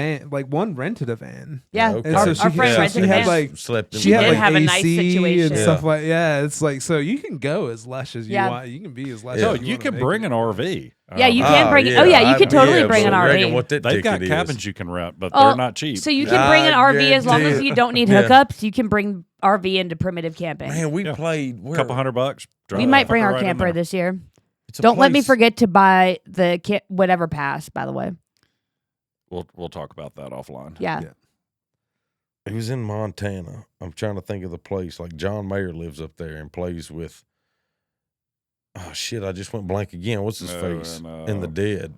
one rented a van. Yeah. Okay. And Our, so our she friend had- rented she a had, van. like- slept in She the had did like have a nice AC situation. and Yeah. stuff like it's like so you can go as lush as you Yeah. want. You can be as lush. Yeah. as You wanna can make bring it. an RV. Yeah, you can bring. Oh yeah, you could totally bring an but RV. reckon what that They've got ticket is. cabins you can rent, but Oh, they're not cheap. So you can bring an RV as long as guarantee you it. don't need Yeah. hookups. You can bring RV into primitive camping. Man, we Yeah. played. a couple $100. We might bring our camper this year. It's a Don't let me place- forget to buy the whatever pass. By the way, We'll talk about that offline. yeah. Yeah. He was in Montana. I'm trying to think of the place. Like John Mayer lives up there and plays with. Oh shit! I just went blank again. What's his face in the Dead?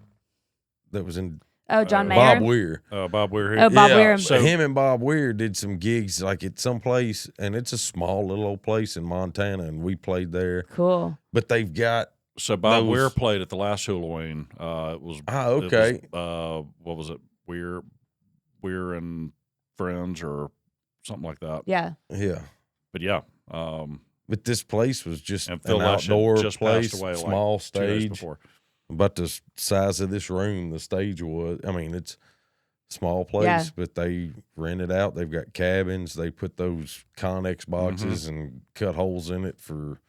That was in Oh, John Mayer. Bob Weir. Bob Weir. Oh, Bob Weir. So him and Bob Weir did some gigs like at some place, and it's a small little old place in Montana, and we played there. Cool. But they've got So Bob those- Weir played at the last Halloween. It was okay. It was, what was it? Weir and Friends or something like that. Yeah. Yeah. But yeah, But this place was just and an Phil Lesh had outdoor just place, passed away small like 2 days stage. before. About the size of this room, the stage was. I mean, it's a small place, Yeah. but they rent it out. They've got cabins. They put those Connex boxes and cut holes in it for,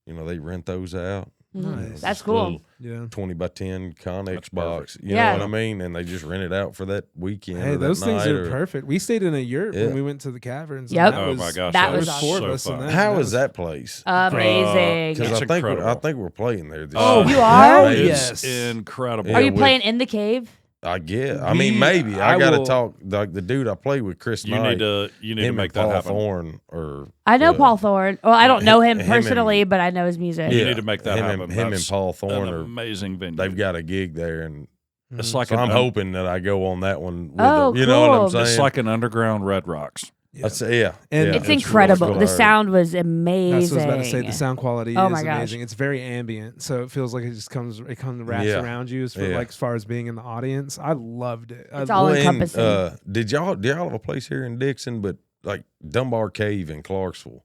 they rent those out. Mhm. Nice. That's Just a cool. little Yeah. 20 by 10 Connex That's box. perfect. You Yeah. know what I mean? And they just rent it out for that weekend. Hey, or that those things night are or- perfect. We stayed in a yurt Yeah. when we went to the caverns. and Yep. that Oh was- my gosh, That There was was four of so us in fun. that. How was is that place? Amazing. Because It's I think incredible. we're playing there this Oh, year. you are? Hell It's yes. incredible. Yeah, Are you with- playing in the cave? I guess. I mean, We- maybe. I I got to will- talk. Like the dude I played with, Chris You Knight. need to him make and that Paul happen. Thorne, or I know uh, Paul Thorne. Well, I don't know him him personally, and- but I know his music. You need to make that him happen. And, him and That's Paul Thorne An are. amazing venue. They've got a gig there, and It's like so I'm an, hoping that I go on that one. With Oh, them. You know what cool. I'm saying? It's like an underground Red Rocks. Yeah. That's, yeah. And yeah, It's really incredible. cool. The sound was amazing. That's what I was about to say. The sound quality Oh is my gosh. amazing. It's very ambient, so it feels like it comes wraps Yeah. around you as, for, Yeah. like, as far as being in the audience. I loved it. It's all Well, and, encompassing. did y'all have a place here in Dixon? But like Dunbar Cave in Clarksville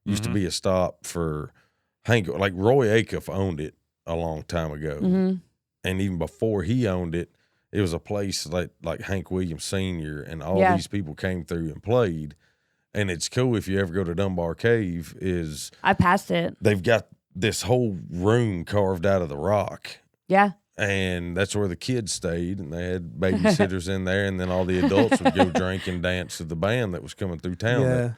used to be a stop for Hank. Like Roy Acuff owned it a long time ago, hmm and even before he owned it, it was a place like Hank Williams Sr. and all Yeah. these people came through and played. And it's cool if you ever go to Dunbar Cave. Is I passed it. they've got this whole room carved out of the rock. Yeah. And that's where the kids stayed, and they had babysitters in there, and then all the adults would go drink and dance to the band that was coming through town. Yeah.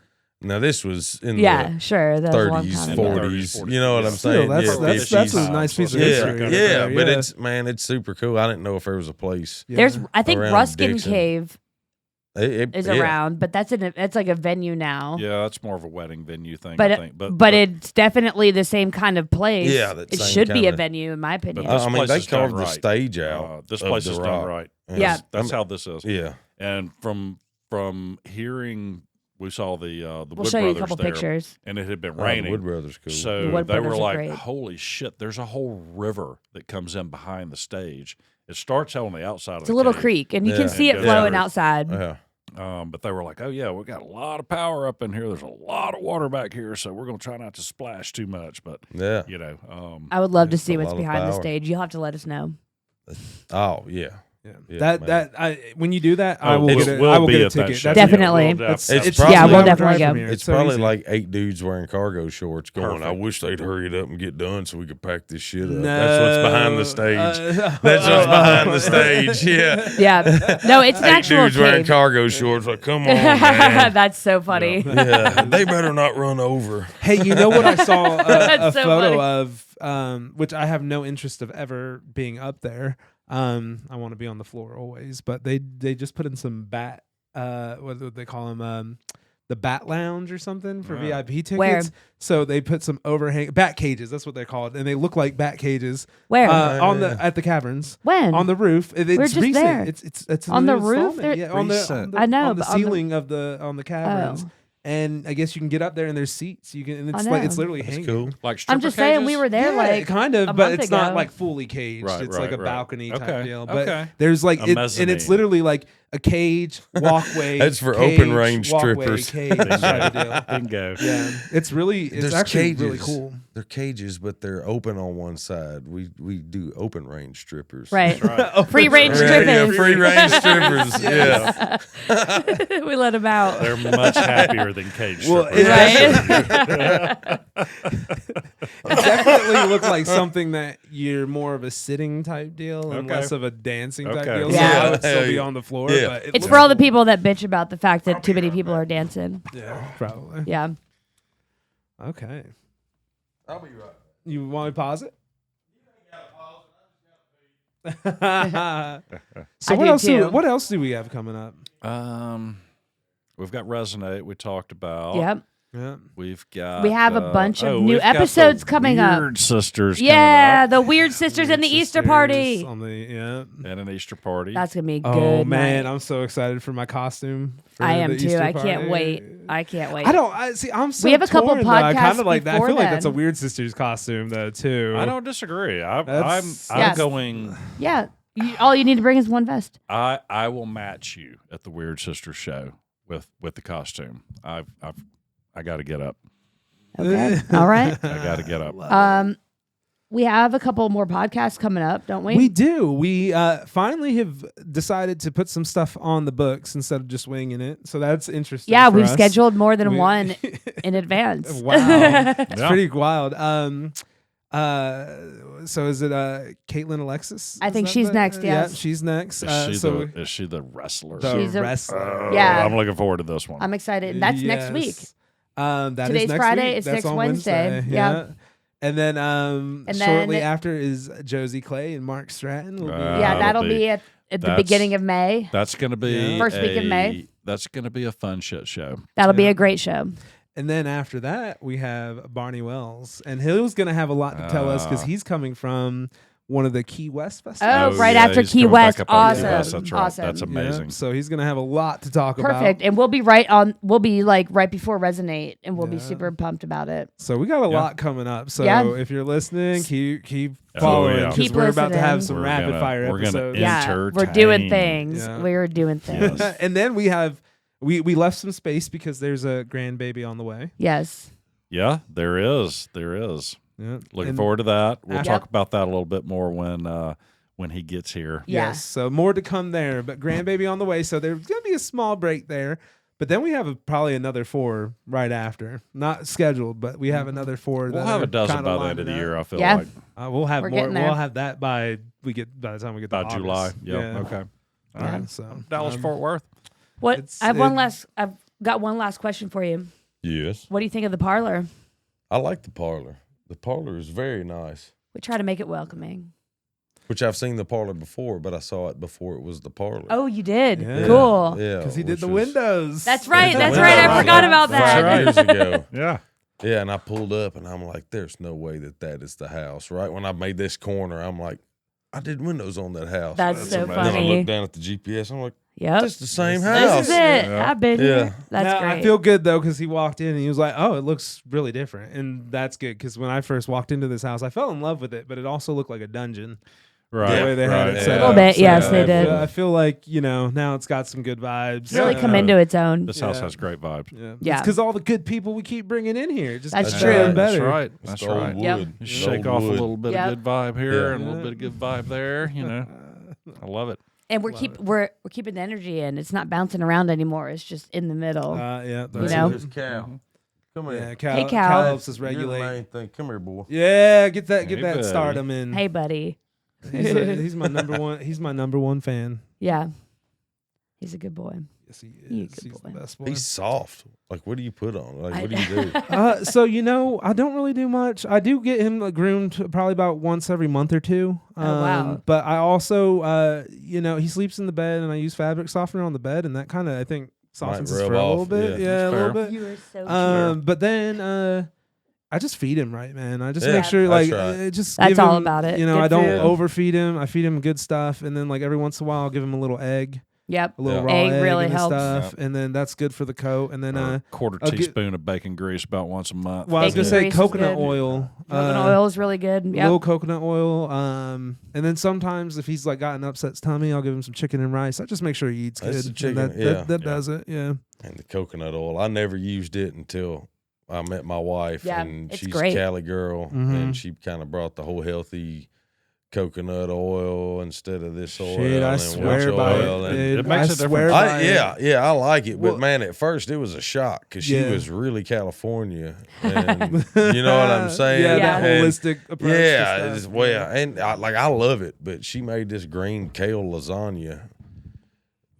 Now this was in Yeah, sure. That the was a long 30s, time ago. 40s. 40s. You know what I'm Still, saying? that's Yeah, that's 50s. a nice piece of Yeah, history. yeah, right there. but it's super cool. I didn't know if there was a place. Yeah. There's, I think Around Ruskin Dixon. Cave is yeah. around, but it's like a venue now. Yeah, that's more of a wedding venue thing. But I it- think. But it's definitely the same kind of place. Yeah, that it same should be a kinda- venue, in my opinion. This I mean, place they is done carved the right. stage out. This of place the is rock. done right. Yeah. That's how this is. Yeah. And from from hearing, we saw the We'll Wood show you a Brothers couple there, pictures. and it had been Oh, raining. Wood Brothers cool. The So Wood they were Brothers are like, great. "Holy shit!" There's a whole river that comes in behind the stage. It starts out on the outside of It's the a little cave. creek, and you can Yeah. see it Yeah. flowing Yeah. outside. Yeah. But they were like, "Oh yeah, we got a lot of power up in here. There's a lot of water back here, so we're gonna try not to splash too much." But Yeah. you know, I would love to It's see a what's lot of behind the power. stage. You'll have to let us know. Oh, yeah. Yeah. man. When you do that, I will it get a, will I will be get a at that ticket. show. That's- Definitely. Yeah, It's It's probably Yeah, we'll an hour definitely drive from go. here. It's so probably easy. like 8 dudes wearing cargo shorts going, I Perfect. wish they'd hurry it up and get done so we could pack this shit up. No, That's what's behind the stage. That's That's what's behind the stage. Yeah. Yeah. No, it's an 8 actual dudes wearing cave. cargo shorts. Like, come on, man. That's so funny. Yeah. They better not run over. Hey, you know what I saw a That's so photo funny. of, which I have no interest of ever being up there. I want to be on the floor always, but they just put in some bat. What do they call them? The bat lounge or something for Yeah. VIP tickets. Where? So they put some overhang bat cages. That's what they're called, and they look like bat cages. Where? On the at the caverns When? on the roof. It's We're just recent. there. It's a On the new roof? installment. There- Yeah, on the Recent. I know, on the but on the- ceiling of the caverns. Oh. And I guess you can get up there and there's seats. You can, and it's I like know. it's literally That's hanging. cool. like I'm just saying we were there Yeah, like kind of, a but month it's not ago. like fully caged. Right, it's right, like a right. balcony type Okay, deal. But okay. there's like A and it's mezzanine. literally like a cage, walkway. That's for cage, open range walkway, strippers. Cage type of deal. Bingo. Yeah, it's There's actually cages. really cool. They're cages, but they're open on one side. We do open range strippers. right. Right. Free range Yeah, strippers. yeah, free range strippers. Yeah. We let them out. They're much happier than cage Well, strippers. Right. It definitely looked like something that you're more of a sitting type deal and Okay. less of a dancing type Okay. deal. Yeah. So I would still Hell be yeah. on the floor. Yeah. But it It's looks for all the cool. people that bitch about the fact that too many people are dancing. Yeah, probably. Yeah. Okay. I'll be right. You want me to pause it? so I what do else? too. What else do we have coming up? We've got Resonate. We talked about. Yep. Yeah. We've got. We have a bunch of new we've got the episodes coming up. Weird Sisters. Yeah, coming the Weird Sisters and the Weird Easter Sisters party. on the yeah. up, and an Easter party. That's gonna be a good. Oh man, night. I'm so excited for my costume. For I am the too. Easter I can't party. wait. I can't wait. I don't. I see. I'm so. We have a couple torn, though. I kind podcasts of like that. I before feel like that's a then. Weird Sisters costume though too. I don't disagree. I'm That's- Yes. going. Yeah. All you need to bring is one vest. I will match you at the Weird Sisters show with the costume. I got to get up. Okay. All right. I got to get up. We have a couple more podcasts coming up, don't we? We do. We finally have decided to put some stuff on the books instead of just winging it. So that's interesting. Yeah, for we've us. scheduled more than We- one in advance. Wow, it's Yeah. pretty wild. So is it Caitlin Alexis? I Is think that she's the- next, Yeah, yes. she's next. Is So she the wrestler? the She's a- wrestler. Yeah. I'm looking forward to this one. I'm excited. That's next week. Yes. That is Today's next Friday, week. it's That's next on Wednesday. Yeah. And then shortly then- after is Josie Clay and Mark Stratton. Will be Yeah, that'll be at the that's- beginning of May. That's going to be First week of May. That's going to be a fun shit show. That'll be Yeah. a great show. And then after that, we have Barney Wells. And he's going to have a lot to tell us because he's coming from one of the Key West festivals. Oh, right yeah, after he's Key coming back West. up on Key Awesome. West. That's right. Awesome. That's Yeah, amazing. so he's going to have a lot to talk about. Perfect. And we'll be right before Resonate, and we'll be Yeah. super pumped about it. So we got a Yeah. lot coming up. So Yeah. if you're listening, keep Oh, following yeah. because Keep we're about to have listening. some We're rapid gonna- fire we're gonna episodes. Yeah, we're doing Entertain. Yeah. things. We're doing things. Yes. And then we have we left some space because there's a grandbaby on the way. Yes. Yeah, there is. There is. Yeah. Looking And- forward to that. We'll Yep. talk about that a little bit more when he gets here. Yeah. Yes, so more to come there, but grandbaby on the way. So there's gonna be a small break there, but then we have probably another 4 right after, not scheduled, but we have another 4. We'll that have are a dozen kinda by the end of the lining year. up. I feel Yeah. like We'll have We're more. getting there. We'll have that by the time we get to by August. July. Yep. Yeah. Okay. All Yeah, right. so Dallas Fort Worth. What? It's- I've got one last question for you. Yes. What do you think of the parlor? I like the parlor. The parlor is very nice. We try to make it welcoming. Which I've seen the parlor before, but I saw it before it was the parlor. Oh, you did. Yeah. Cool. Yeah. because he did which the was windows. That's right. the That's windows right. I forgot about that. 5 years ago. Yeah. Yeah, and I pulled up and I'm like, there's no way that is the house. Right when I made this corner, I'm like, I did windows on that house. That's so amazing. And then I funny. looked down at the GPS. I'm like, Yep. Just the same This house. is it. I've been here. That's Now, great. I feel good though because he walked in and he was like, "Oh, it looks really different," and that's good because when I first walked into this house, I fell in love with it, but it also looked like a dungeon. Right. The way they had it set A little up. bit, yes, So they I did. I feel like now it's got some good vibes. It's really come into its own. This house has great vibes. Yeah. It's because all the good people we keep bringing in here. It just That's keeps true. getting That's better. right. It's That's the old right. wood. Yep. Just The shake old off a wood. little bit Yep. of good vibe here Yeah. and a little bit of good vibe there. I love it. And we're keeping the energy in. It's not bouncing around anymore. It's just in the middle. Yeah, You know? Here's Cal. Come here. Yeah, Cal, Hey, Cal. Cal helps us You're the regulate. main thing. Come here, boy. Yeah, get that Hey, buddy. stardom in. Hey, buddy. He's my number one. He's my number one fan. Yeah. He's a good boy. Yes, he You're a is. good He's the boy. best boy. He's soft. Like, what do you put on? Like, what do you do? So I don't really do much. I do get him groomed probably about once every month or two. Wow. But I also, he sleeps in the bed, and I use fabric softener on the bed, and that kind of I think softens his rub fur a little off, bit. yeah. Yeah, a little Fair. bit. You are so cute. But then I just feed him right, man. I just Yeah, make sure that's like right. just That's give all him, about it. You know, Good I don't food. overfeed him. I feed him good stuff, and then like every once in a while, I'll give him a little egg, Yep. a little Yeah. raw Egg egg really and helps. stuff, and then that's good for the coat. And then Or a quarter I'll get- teaspoon of bacon grease about once a month. well, I was Bacon gonna say grease is coconut good. oil. Coconut oil is really good. Yep. Little coconut oil. And then sometimes if he's like got an upset tummy, I'll give him some chicken and rice. I just make sure he eats That's good. the and chicken, That, yeah. that does it. Yeah. And the coconut oil. I never used it until I met my wife, Yeah, and it's she's great. a Cali girl, Mhm. and she kind of brought the whole healthy coconut oil instead of this oil. Shit, I and swear witch by oil it. and- Dude. It makes I a swear difference. by it. I like it, Well- but man, at first it was a shock because she Yeah. was really California, and you know what I'm saying? Yeah, Yeah. that And- holistic approach. to yeah, stuff. it's, well, and I love it, but she made this green kale lasagna,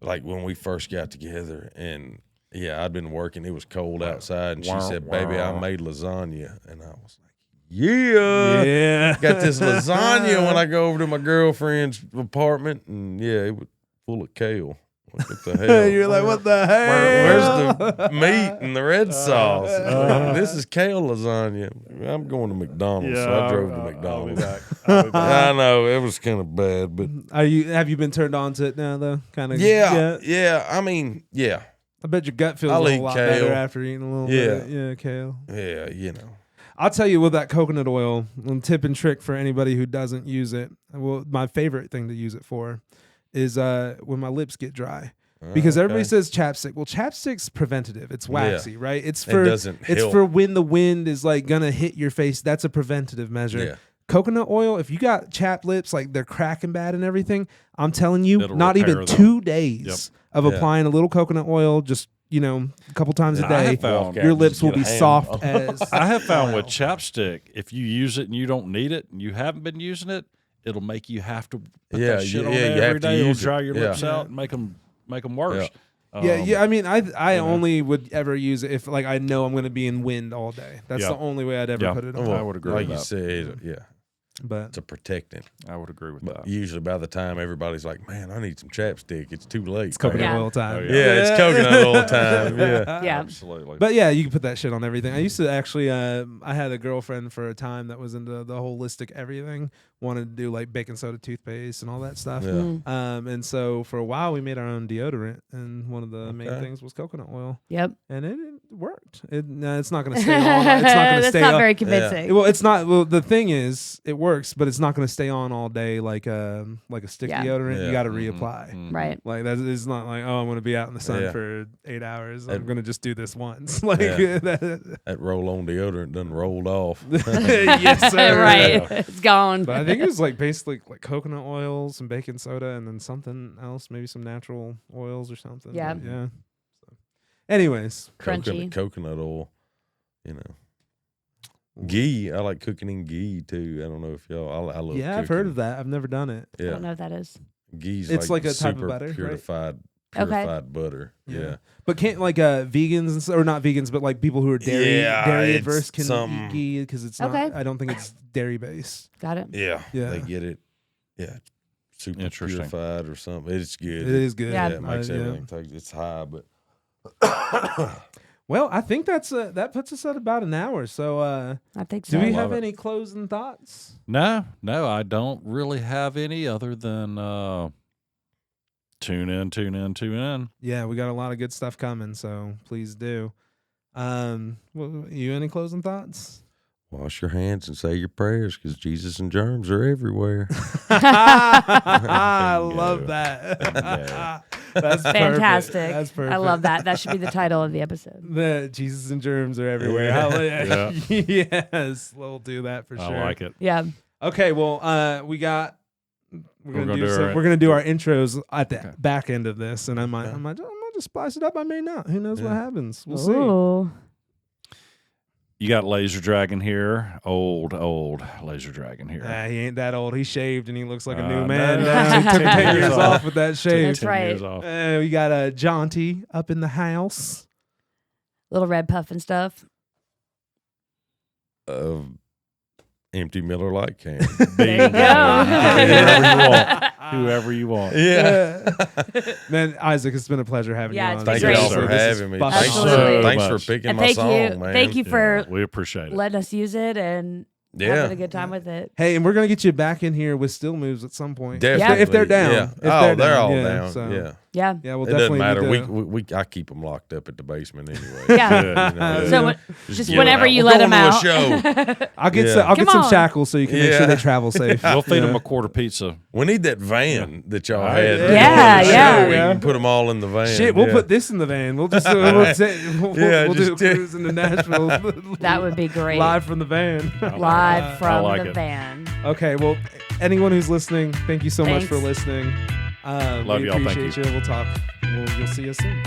like when we first got together, and yeah, I'd been working. It was cold outside, and she said, "Baby, I made lasagna," and I was like, "Yeah, Yeah. got this lasagna when I go over to my girlfriend's apartment, and yeah, it was full of kale." Like, what the hell? You're like, what the hell? Where's the meat and the red sauce? This is kale lasagna. I'm going to McDonald's, so I drove to McDonald's. I know it was kind of bad, but Have you been turned on to it now though? Kind of. yeah. I mean, yeah, I bet your gut feels I'll a eat whole lot kale. better after eating a little bit. Yeah, kale. yeah. You know, I'll tell you with that coconut oil, tip and trick for anybody who doesn't use it. Well, my favorite thing to use it for is when my lips get dry. Because everybody says chapstick. Well, chapstick's preventative. It's waxy, right? It's for doesn't help. for when the wind is like gonna hit your face. That's a preventative measure. Yeah. Coconut oil, if you got chapped lips, like they're cracking bad and everything, I'm telling you, It'll not even repair them. 2 days of Yeah. applying a little coconut oil, just a couple times a I day, have found- your lips will be soft as. as. I have found with chapstick, if you use it and you don't need it and you haven't been using it, it'll make you have to put Yeah, that shit on yeah, you there have every to day. It'll use it. dry your Yeah. lips out and make them worse. Yeah, I mean, I know. only would ever use it if like I know I'm going to be in wind all day. That's Yeah. the only way I'd ever Yeah. put it on. I would agree Like with you that. said, yeah, But it's a protectant. I would agree with But that. usually by the time everybody's like, "Man, I need some chapstick," it's too late. it's coconut Yeah. oil time. Oh, Yeah, it's coconut oil time. Yeah. Yeah. Absolutely. But yeah, you can put that shit on everything. I used to actually, I had a girlfriend for a time that was into the holistic everything, wanted to do like baking soda toothpaste and all that stuff. Yeah. And so for a while we made our own deodorant, and one of the main Okay. things was coconut oil, Yep. and it worked. It's not going to stay on. It's not going to That's stay not on. very convincing. Well, it's not. Well, the thing is, it works, but it's not going to stay on all day like a stick Yeah. deodorant. Yeah. You got to Mhm. reapply. Mhm. Right. Like that is not like, oh, I'm going to be out in the sun Yeah. for 8 hours. I'm And- going to just do this once. Like Yeah. that- That roll-on deodorant done rolled off. yes, sir. right. It's gone. But I think it was like basically like coconut oil, some baking soda, and then something else, maybe some natural oils or something. Yeah. But yeah. So, anyways, Crunchy. Coconut oil, you know. Ghee, I like cooking in ghee too. I don't know if y'all. I love. yeah, I've heard of that. I've never done it. I Yeah, don't know what that is. ghee's It's like a type of super butter, right? purified Okay. butter. Yeah. But can't like vegans and or not vegans, but like people who are dairy Yeah, it's adverse can something- eat ghee because it's Okay. not. I don't think it's dairy based. Got it. Yeah, Yeah. they get it. Yeah, super Interesting. purified or something. It's good. It is good. Yeah. it makes Yeah. everything. It's high, but Well, I think that puts us at about an hour. So, I think so. do we Love have it. any closing thoughts? No, I don't really have any other than Tune in. Yeah, we got a lot of good stuff coming, so please do. You any closing thoughts? Wash your hands and say your prayers because Jesus and germs are everywhere. I love that. That's Fantastic. Perfect. That's perfect. I love that. That should be the title of the episode. The Jesus and germs are everywhere. Yeah. Yes, we'll do that for sure. I like it. Yeah. Okay, well, we're gonna do our intros at the back end of this, and I might just spice it up. I may not. Who knows what happens? We'll see. Ooh. You got Laser Dragon here, old Laser Dragon here. He ain't that old. He shaved and he looks like a new No. man. He took 10 years off with that shave. That's right. 10 years off. We got Jaunty up in the house. Little red puff and stuff. Empty Miller Lite can. There you go. Whoever you want. Yeah. Man, Isaac, it's been a pleasure having Yeah, you on. it's been Thank great. y'all for having me. Thanks, Absolutely. thanks for much. picking And my thank song, you. man. Thank you for We appreciate it. letting us use it and having a good time with it. Hey, and we're gonna get you back in here with Still Moves at some point. Definitely. If they're down. Yeah. If they're all yeah, down. so, Yeah. Yeah. Yeah, we'll It doesn't definitely matter. need to- I keep them locked up at the basement anyway. Yeah. You know, So Yeah. just get whenever 'em out. you We're let them going out. to a show. I'll get Yeah. I'll get Come some on. shackles so you can make sure Yeah. they travel safe. We'll feed Yeah. them a quarter pizza. We need that van that y'all Yeah. had. Yeah, yeah. We Yeah. can put them all in the van. Shit, we'll yeah. put this in the van. We'll just we'll Yeah, do a just do- cruise into Nashville. That would be great. Live from the van. Live from like the it. van. Okay, well, anyone who's listening, thank you so much Thanks. for listening. Love we y'all. Thank appreciate you. We'll talk. You'll see us soon.